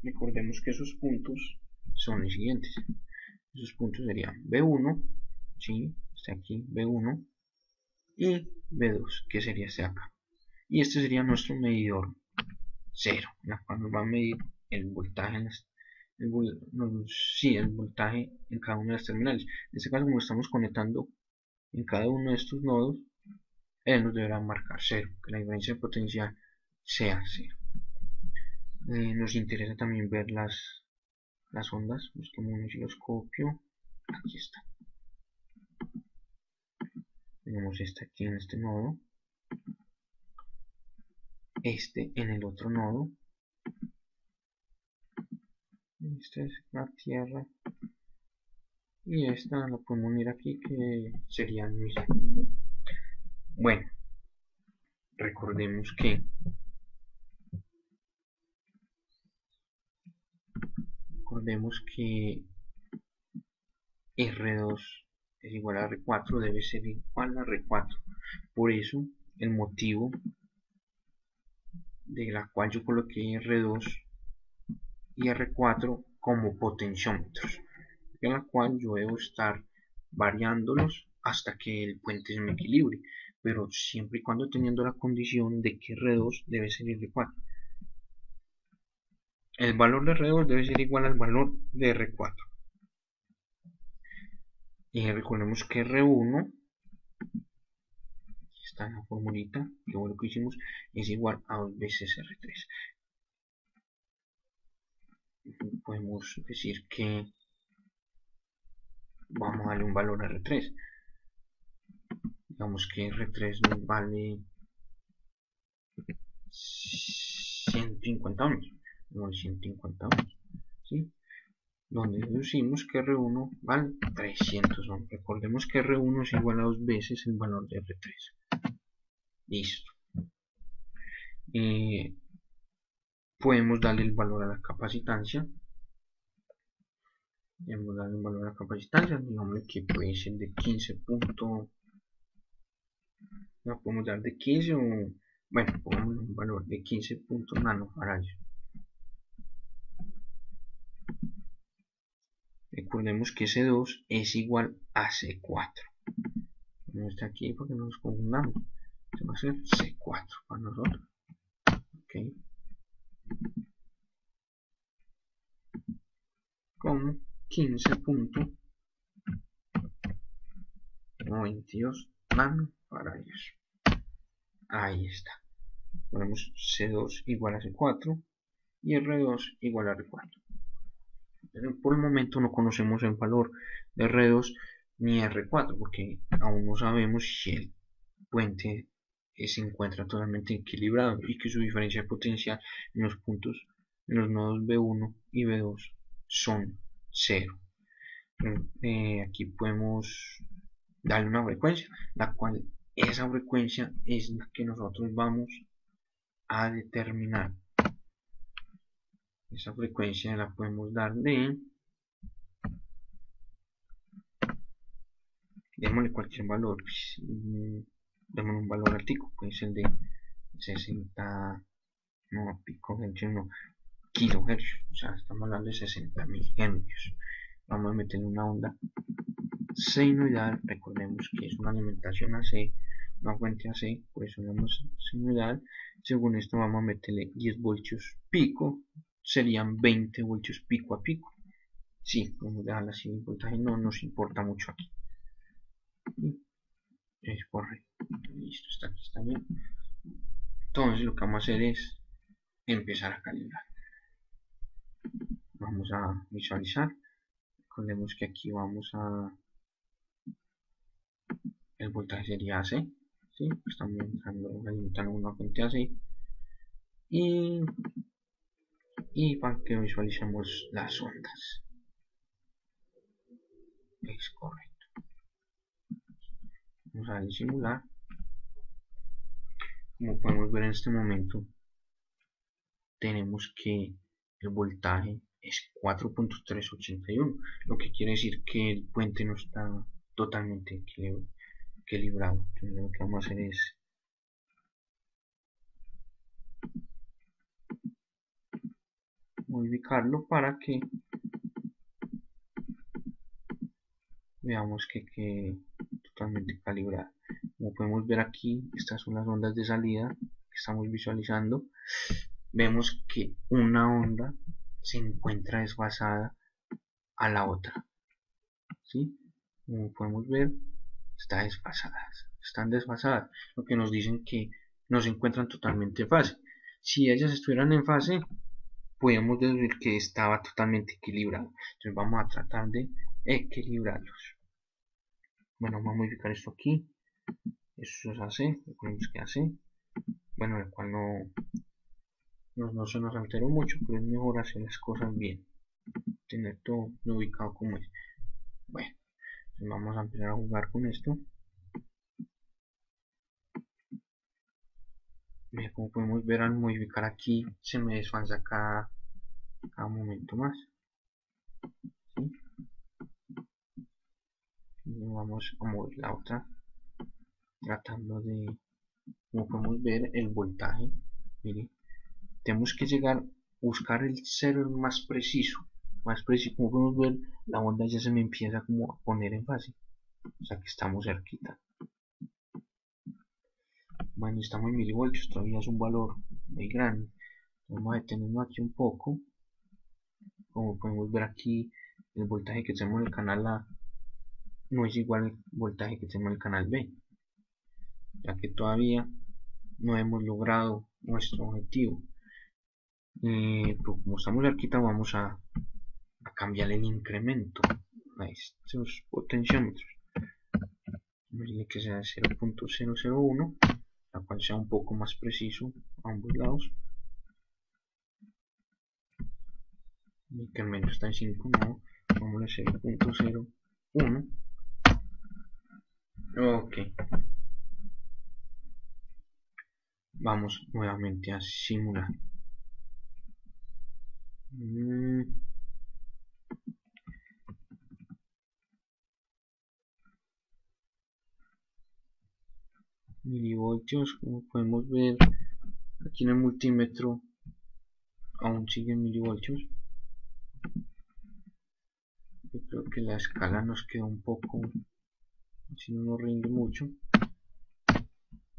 Speaker 1: Recordemos que esos puntos son los siguientes. Esos puntos serían B1, ¿sí? Está aquí B1, y B2, que sería este acá. Y este sería nuestro medidor 0, la cual nos va a medir el voltaje el voltaje en cada una de las terminales. En este caso, como estamos conectando en cada uno de estos nodos, él nos deberá marcar 0, que la diferencia de potencial sea 0. Nos interesa también ver las ondas. Busquemos un osciloscopio. Aquí está. Tenemos esta aquí en este nodo, este en el otro nodo. Esta es la tierra y esta la podemos unir aquí, que sería el mismo. Bueno, recordemos que R2 es igual a R4, debe ser igual a R4. Por eso el motivo de la cual yo coloqué R2 y R4 como potenciómetros, en la cual yo debo estar variándolos hasta que el puente se me equilibre, pero siempre y cuando teniendo la condición de que R2 debe ser R4. El valor de R2 debe ser igual al valor de R4. Y recordemos que R1, está en la formulita, que bueno que hicimos, es igual a 2 veces R3. Podemos decir que vamos a darle un valor a R3. Digamos que R3 nos vale 150 ohms, no 150 ohms, ¿sí? Donde deducimos que R1 vale 300 ohms. Recordemos que R1 es igual a 2 veces el valor de R3. Listo. Podemos darle el valor a la capacitancia. Digamos que puede ser de 15 la podemos dar de 15 o bueno, pongamos un valor de 15 nanofarads. Recordemos que C2 es igual a C4. No está aquí porque no nos confundamos. Se va a hacer C4 para nosotros. Ok. Como 15.92 nanofarads. Ahí está. Ponemos C2 igual a C4 y R2 igual a R4. Pero por el momento no conocemos el valor de R2 ni R4 porque aún no sabemos si el puente se encuentra totalmente equilibrado y que su diferencia de potencial en los puntos, en los nodos B1 y B2 son 0. Aquí podemos darle una frecuencia, la cual esa frecuencia es la que nosotros vamos a determinar. Esa frecuencia la podemos dar de, démosle cualquier valor, pues, démosle un valor altico, puede ser de 60, no, picohercios, no, kilohercios, o sea, estamos hablando de 60.000 hercios. Vamos a meterle una onda senoidal, recordemos que es una alimentación AC, una fuente AC, por eso llamamos senoidal. Según esto vamos a meterle 10 voltios pico, serían 20 voltios pico a pico. Sí, podemos dejarla así, el voltaje no nos importa mucho aquí. Es correcto, listo, está aquí, está bien. Entonces lo que vamos a hacer es empezar a calibrar. Vamos a visualizar. Recordemos que aquí vamos a, el voltaje sería AC, ¿sí? Estamos alimentando una fuente AC y para que visualicemos las ondas. Es correcto. Vamos a simular. Como podemos ver en este momento, tenemos que el voltaje es 4.381, lo que quiere decir que el puente no está totalmente equilibrado. Entonces lo que vamos a hacer es modificarlo para que veamos que quede totalmente calibrado. Como podemos ver aquí, estas son las ondas de salida que estamos visualizando. Vemos que una onda se encuentra desfasada a la otra, ¿sí? Como podemos ver, están desfasadas, lo que nos dicen que no se encuentran totalmente en fase. Si ellas estuvieran en fase, podemos deducir que estaba totalmente equilibrado. Entonces vamos a tratar de equilibrarlos. Bueno, vamos a modificar esto aquí. Esto es AC, recordemos que AC, bueno, el cual no se nos alteró mucho, pero es mejor hacer las cosas bien, tener todo ubicado como es. Bueno, entonces vamos a empezar a jugar con esto. Como podemos ver, al modificar aquí se me desfasa cada momento más, ¿sí? Y vamos a mover la otra tratando de, como podemos ver, el voltaje. Mire, tenemos que llegar a buscar el cero más preciso. Como podemos ver, la onda ya se me empieza como a poner en fase, o sea que estamos cerquita. Bueno, estamos en milivoltios, todavía es un valor muy grande. Vamos a detenernos aquí un poco. Como podemos ver aquí, el voltaje que tenemos en el canal A no es igual al voltaje que tenemos en el canal B, ya que todavía no hemos logrado nuestro objetivo. Pero como estamos cerquita, vamos a cambiar el incremento a estos potenciómetros. Vamos que sea 0.001, la cual sea un poco más preciso a ambos lados. el incremento está en 5, no, vamos a 0.01. Ok, vamos nuevamente a simular. Milivoltios, como podemos ver aquí en el multímetro aún siguen milivoltios. Yo creo que la escala nos queda un poco, si no nos rinde mucho,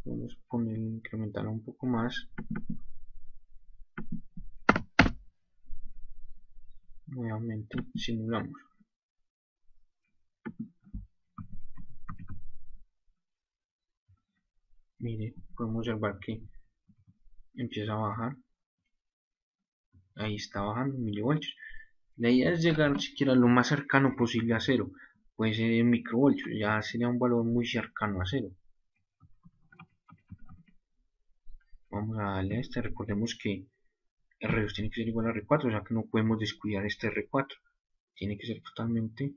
Speaker 1: podemos poner, incrementarla un poco más. Nuevamente simulamos. Mire, podemos observar que empieza a bajar. Ahí está bajando milivoltios. La idea es llegar siquiera lo más cercano posible a cero. Puede ser en microvoltios, ya sería un valor muy cercano a cero. Vamos a darle a este. Recordemos que R2 tiene que ser igual a R4, o sea que no podemos descuidar este R4. Tiene que ser totalmente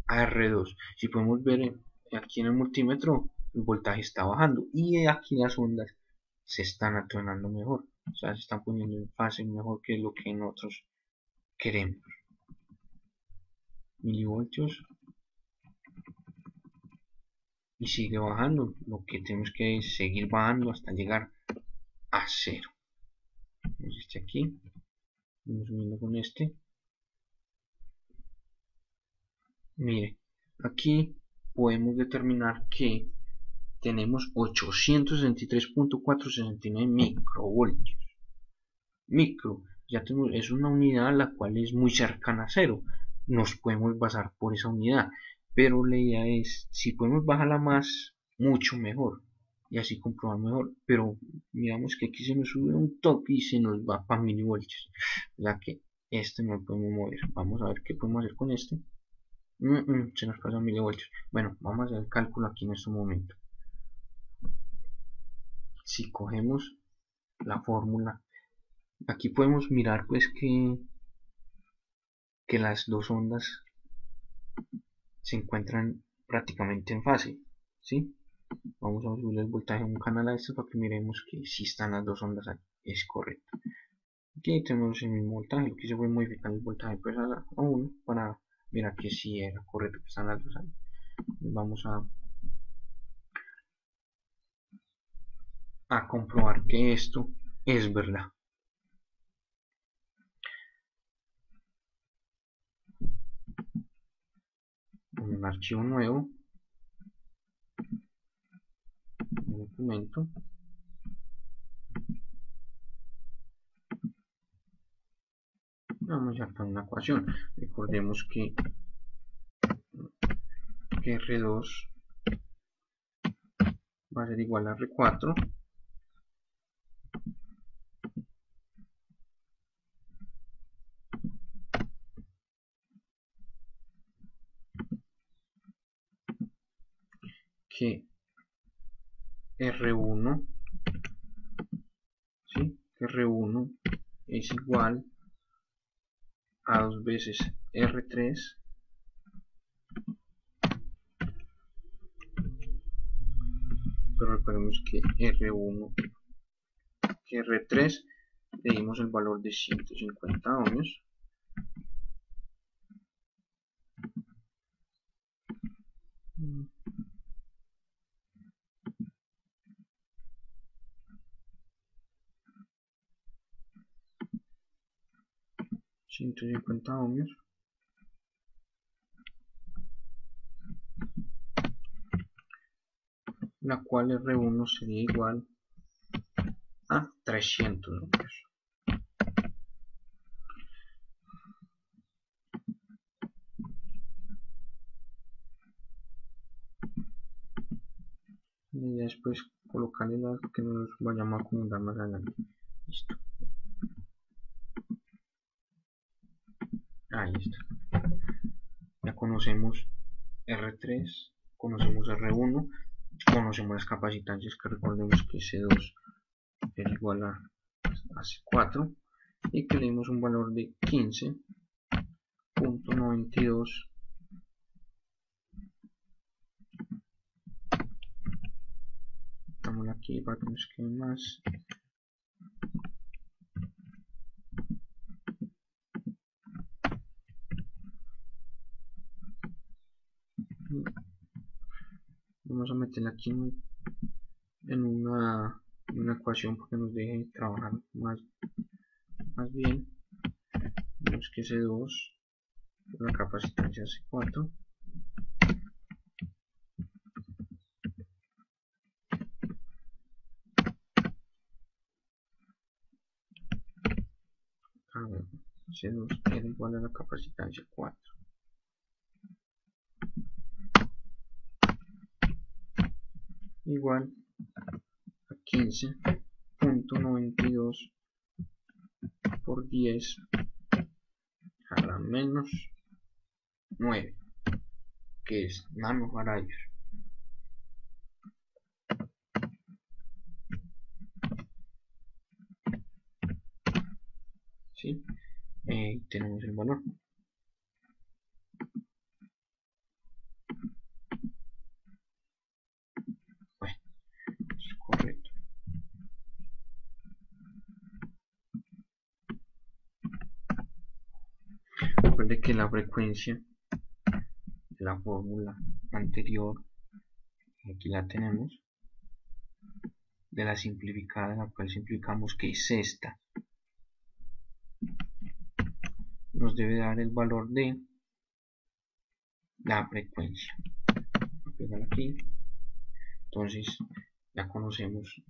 Speaker 1: a R2. Si podemos ver aquí en el multímetro, el voltaje está bajando y aquí las ondas se están atonando mejor, o sea, se están poniendo en fase mejor que lo que nosotros queremos. Milivoltios y sigue bajando. Lo que tenemos que es seguir bajando hasta llegar a cero. Este aquí, vamos subiendo con este. Mire, aquí podemos determinar que tenemos 863.469 microvoltios. Micro, ya tenemos, es una unidad la cual es muy cercana a cero. Nos podemos basar por esa unidad, pero la idea es, si podemos bajarla más, mucho mejor, y así comprobar mejor. Pero miramos que aquí se nos sube un toque y se nos va para milivoltios, ya que este no lo podemos mover. Vamos a ver qué podemos hacer con este. Se nos pasa a milivoltios. Bueno, vamos a hacer el cálculo aquí en este momento. Si cogemos la fórmula, aquí podemos mirar pues que las dos ondas se encuentran prácticamente en fase, ¿sí? Vamos a subir el voltaje en un canal a este para que miremos que si están las dos ondas ahí, es correcto. Aquí tenemos el mismo voltaje, lo que hice fue modificar el voltaje pues a 1 para mirar que si era correcto que están las dos ahí. Vamos a comprobar que esto es verdad. Un archivo nuevo, un documento, vamos a sacar una ecuación. Recordemos que R2 va a ser igual a R4 que R1, ¿sí? R1 es igual a 2 veces R3 pero recordemos que R1 que R3 le dimos el valor de 150 ohmios. La cual R1 sería igual a 300 ohmios. Y después colocarle la que nos vayamos a acomodar más adelante. Listo. Ahí está. Ya conocemos R3, conocemos R1, conocemos las capacitancias, que recordemos que C2 es igual a C4. y que le dimos un valor de 15.92. Damos aquí para que nos quede más. Vamos a meterla aquí en una ecuación para que nos deje trabajar más bien. Vemos que C2 por la capacitancia C4 C2 era igual a la capacitancia 4 igual a 15.92 por 10 a la menos 9, que es nanofaradios. ¿Sí? Tenemos el valor. Bueno, es correcto. Recuerde que la frecuencia de la fórmula anterior, aquí la tenemos, de la simplificada, la cual simplificamos, que es esta, nos debe dar el valor de la frecuencia. Voy a pegar aquí. Entonces ya conocemos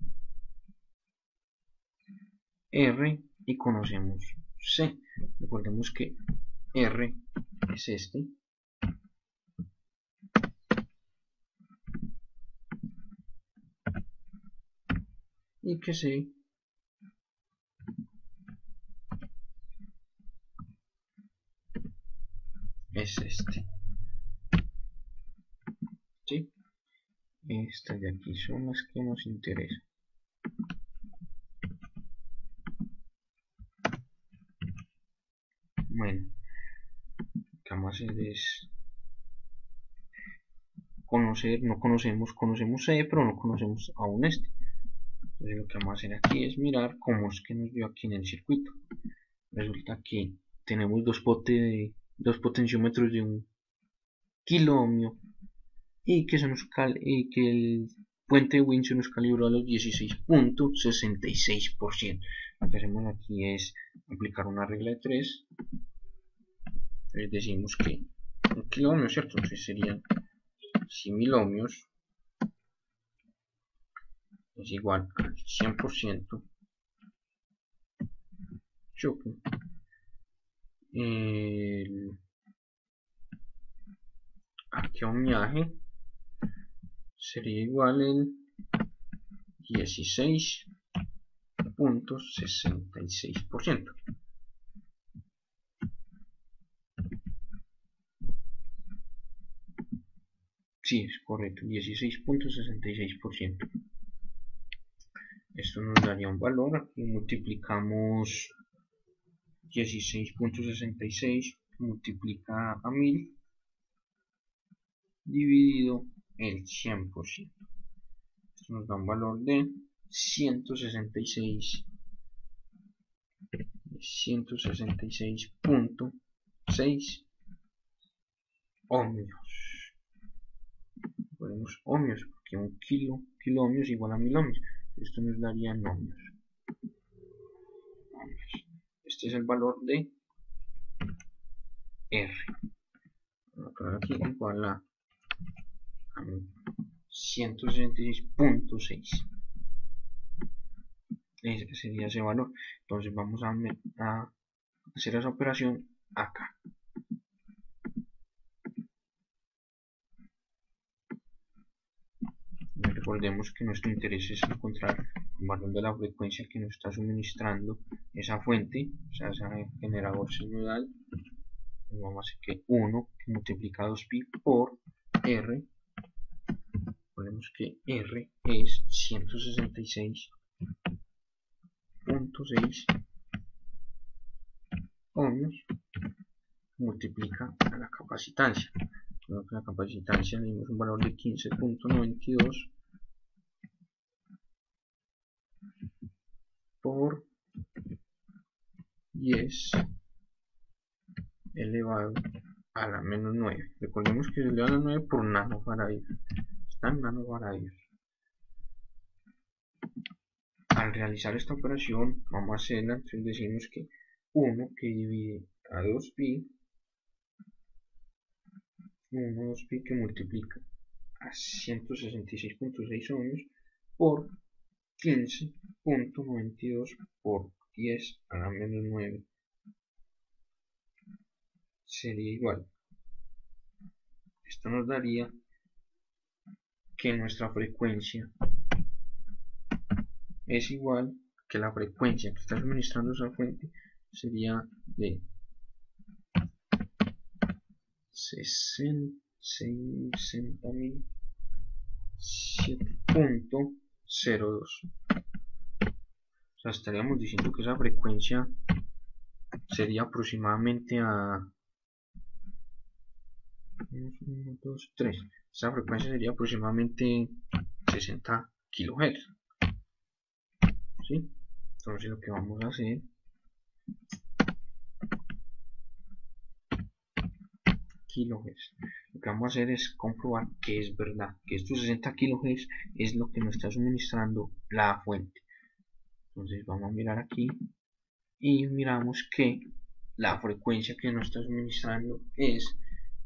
Speaker 1: R y conocemos C. Recordemos que R es este y que C es este. ¿Sí? Estas de aquí son las que nos interesan. Bueno, lo que vamos a hacer es conocer, conocemos C, pero no conocemos aún este. Entonces lo que vamos a hacer aquí es mirar cómo es que nos dio aquí en el circuito. Resulta que tenemos dos potenciómetros de 1 kilo ohmio y que el puente Win se nos calibró a los 16.66%. Lo que hacemos aquí es aplicar una regla de 3. Entonces decimos que 1 kilo ohmio, ¿cierto? Entonces serían 100.000 ohmios es igual al 100% choque. Aquí ohmiaje sería igual al 16.66%. Sí, es correcto, 16.66%. Esto nos daría un valor. Aquí multiplicamos 16.66, multiplica a 1000 dividido el 100%. Esto nos da un valor de 166.6 ohmios. Ponemos ohmios porque un kilo ohmios igual a 1000 ohmios. Esto nos daría en ohmios. Este es el valor de R. Vamos a poner aquí igual a 166.6. Ese sería ese valor. Entonces vamos a hacer esa operación acá. Recordemos que nuestro interés es encontrar el valor de la frecuencia que nos está suministrando esa fuente, o sea, ese generador sinusoidal. Vamos a hacer que 1 que multiplica 2pi por R. Recordemos que R es 166.6 ohmios multiplica a la capacitancia. La capacitancia le dimos un valor de 15.92 por 10 elevado a la menos 9. Recordemos que se eleva a la 9 por nanofaradios. Están nanofaradios. Al realizar esta operación, vamos a hacerla, entonces decimos que 1 que divide a 2pi, 2pi que multiplica a 166.6 ohmios por 15.92 por 10 a la menos 9 sería igual. Esto nos daría que nuestra frecuencia es igual que la frecuencia que está suministrando esa fuente sería de 60.007.02. O sea, estaríamos diciendo que esa frecuencia sería aproximadamente a 1, 2, 3. Esa frecuencia sería aproximadamente 60 kHz. ¿Sí? Entonces lo que vamos a hacer kHz. Lo que vamos a hacer es comprobar que es verdad, que estos 60 kHz es lo que nos está suministrando la fuente. Entonces vamos a mirar aquí y miramos que la frecuencia que nos está suministrando es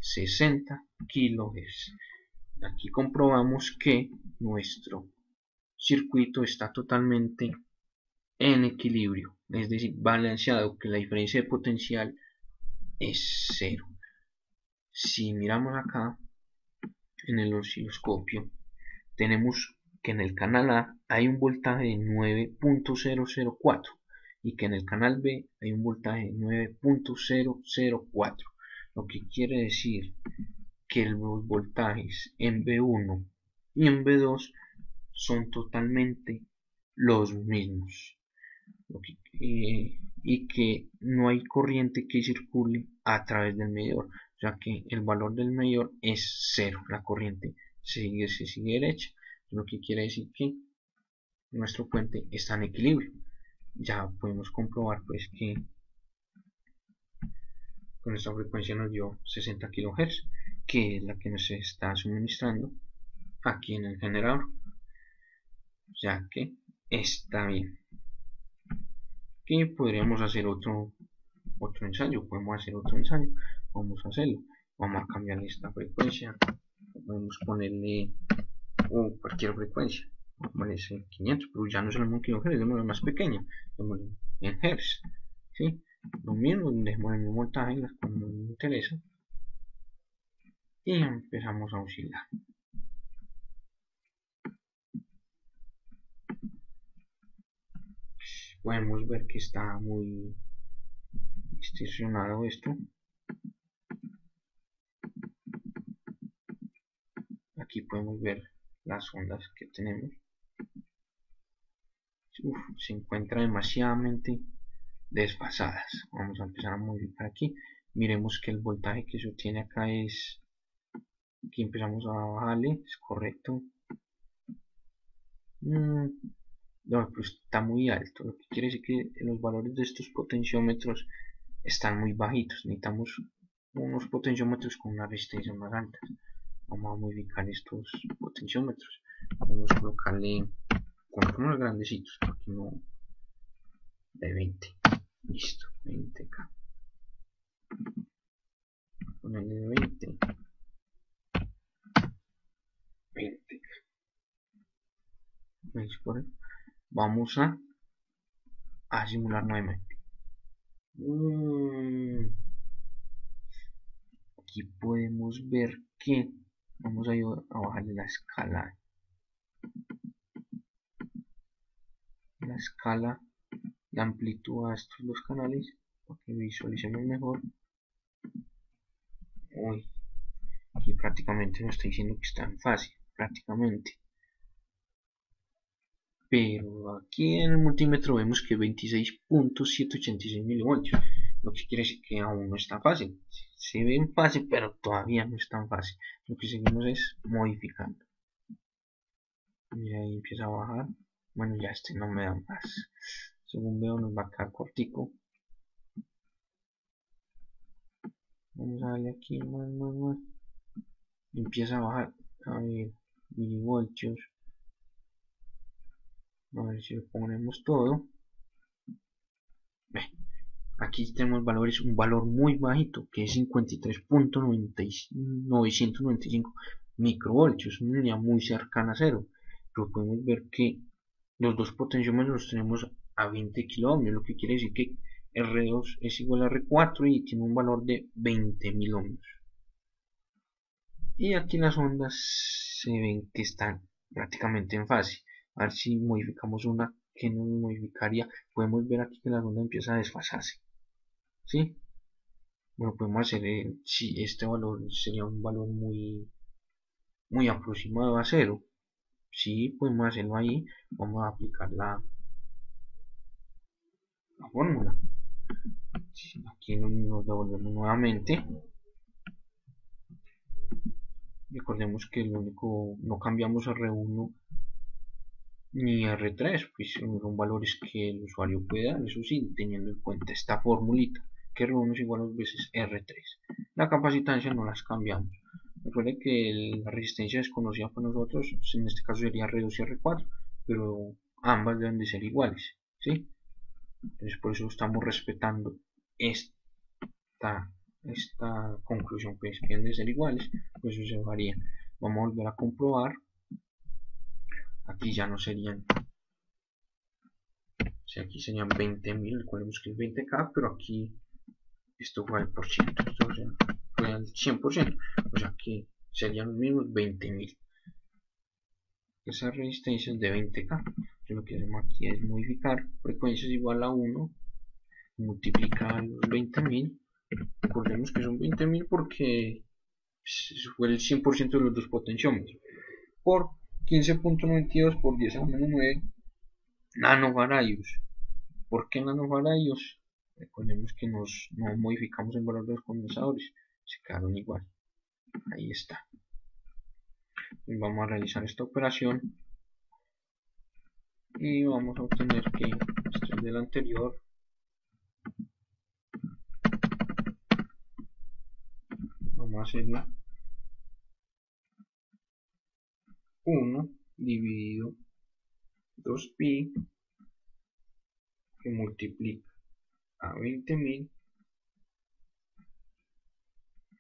Speaker 1: 60 kHz. Aquí comprobamos que nuestro circuito está totalmente en equilibrio, es decir, balanceado, que la diferencia de potencial es 0. Si miramos acá en el osciloscopio, tenemos que en el canal A hay un voltaje de 9.004 y que en el canal B hay un voltaje de 9.004, lo que quiere decir que los voltajes en B1 y en B2 son totalmente los mismos, y que no hay corriente que circule a través del medidor, ya que el valor del medidor es 0, la corriente se sigue derecha, lo que quiere decir que nuestro puente está en equilibrio. Ya podemos comprobar pues que con esta frecuencia nos dio 60 kHz, que es la que nos está suministrando aquí en el generador, ya que está bien. Que podríamos hacer otro ensayo, vamos a hacerlo, vamos a cambiar esta frecuencia, podemos ponerle cualquier frecuencia, vamos a ponerle 500, pero ya no es el mismo kHz, es más pequeña, en Hz, ¿sí? Lo mismo, dejemos el mismo voltaje, las que nos interesa, y empezamos a oscilar. Podemos ver que está muy distorsionado esto. Aquí podemos ver las ondas que tenemos. Se encuentra demasiadamente desfasadas. Vamos a empezar a modificar aquí. Miremos que el voltaje que se obtiene acá es, aquí empezamos a bajarle, es correcto. No, pero está muy alto, lo que quiere decir que los valores de estos potenciómetros están muy bajitos. Necesitamos unos potenciómetros con una resistencia más alta. Vamos a modificar estos potenciómetros. Vamos a colocarle con unos grandecitos, porque no, de 20. Listo, 20K. Ponerle de 20K. Vamos a simular nuevamente. Aquí podemos ver que vamos a bajarle la escala de amplitud a estos dos canales para que visualicemos mejor. Aquí prácticamente nos está diciendo que está en fase, prácticamente, pero aquí en el multímetro vemos que 26.786 milivoltios, lo que quiere decir que aún no es tan fácil. Se ve fácil, pero todavía no es tan fácil. Lo que seguimos es modificando. Y ahí empieza a bajar. Bueno, ya este no me da más. Según veo nos va a quedar cortico. Vamos a darle aquí más. Y empieza a bajar. A ver, milivoltios. A ver si lo ponemos todo. Aquí tenemos valores, un valor muy bajito que es 53.995 microvoltios, una unidad muy cercana a cero. Pero podemos ver que los dos potenciómetros los tenemos a 20 kiloohmios, lo que quiere decir que R2 es igual a R4 y tiene un valor de 20.000 ohmios. Y aquí las ondas se ven que están prácticamente en fase. A ver si modificamos una que nos modificaría. Podemos ver aquí que la onda empieza a desfasarse. ¿Sí? Bueno, podemos hacer, si este valor sería un valor muy aproximado a cero. Sí, podemos hacerlo ahí. Vamos a aplicar la fórmula. Aquí nos devolvemos nuevamente. Recordemos que el único, no cambiamos R1 ni R3, pues son valores que el usuario puede dar, eso sí, teniendo en cuenta esta formulita, que R1 es igual a 2 veces R3. La capacitancia no las cambiamos. Recuerden que la resistencia desconocida para nosotros, en este caso sería R2 y R4, pero ambas deben de ser iguales, ¿sí? Entonces por eso estamos respetando esta conclusión, pues que deben de ser iguales, pues eso se varía. Vamos a volver a comprobar. Aquí ya no serían, si aquí serían 20.000, recordemos que es 20K, pero aquí esto fue al por ciento, esto fue al 100%, o sea que serían los mismos 20.000. Esa resistencia es de 20K. Entonces lo que hacemos aquí es modificar frecuencias igual a 1, multiplicar los 20.000. Recordemos que son 20.000 porque fue el 100% de los dos potenciómetros. Por 15.92 por 10 a la menos 9 nanofaradios. ¿Por qué nanofaradios? Recordemos que no modificamos el valor de los condensadores, se quedaron igual. Ahí está. Y vamos a realizar esta operación y vamos a obtener que esto es del anterior. Vamos a hacerlo 1 dividido 2pi que multiplica a 20.000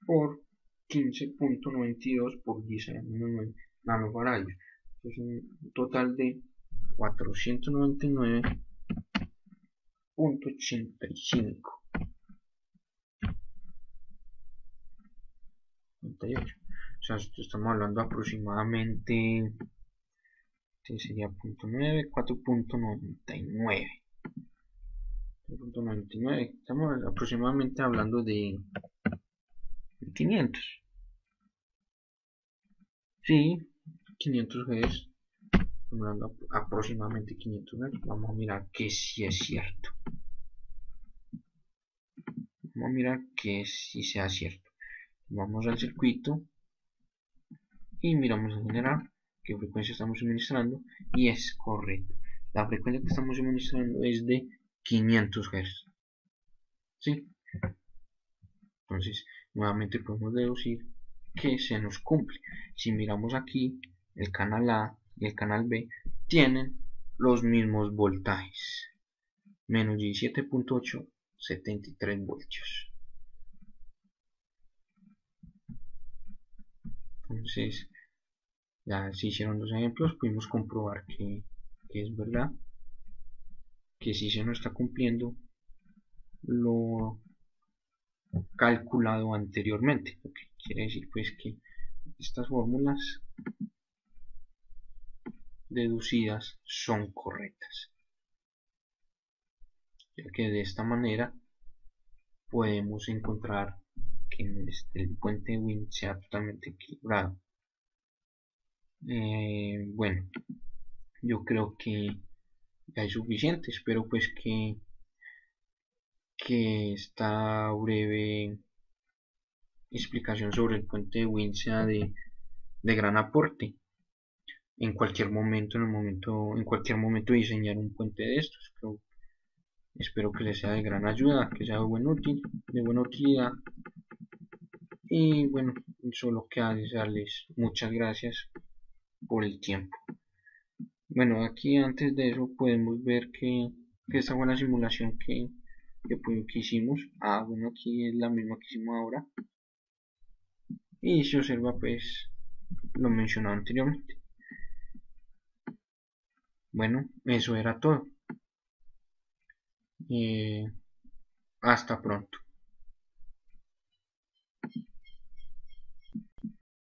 Speaker 1: por 15.92 por 10 a la menos 9 nanofaradios. Es un total de 499.85. 98. O sea, estamos hablando aproximadamente, sería 4.99. Estamos aproximadamente hablando de 500. Sí, 500 Hz. Estamos hablando aproximadamente 500 Hz. Vamos a mirar que si es cierto. Vamos a mirar que si sea cierto. Vamos al circuito y miramos en general qué frecuencia estamos suministrando y es correcto. La frecuencia que estamos suministrando es de 500 Hz. ¿Sí? Entonces, nuevamente podemos deducir que se nos cumple. Si miramos aquí, el canal A y el canal B tienen los mismos voltajes. Menos 17.8, 73 voltios. Entonces, ya se hicieron dos ejemplos, pudimos comprobar que es verdad, que sí se nos está cumpliendo lo calculado anteriormente, lo que quiere decir pues que estas fórmulas deducidas son correctas, ya que de esta manera podemos encontrar que el puente Win sea totalmente equilibrado. Bueno, yo creo que ya es suficiente. Espero pues que que esta breve explicación sobre el puente de Win sea de gran aporte en cualquier momento, en cualquier momento de diseñar un puente de estos. Espero que les sea de gran ayuda, que sea de buena utilidad. Y bueno, solo queda desearles muchas gracias por el tiempo. Bueno, aquí antes de eso podemos ver que esta fue la simulación que hicimos. Bueno, aquí es la misma que hicimos ahora. Y se observa pues lo mencionado anteriormente. Bueno, eso era todo. Hasta pronto.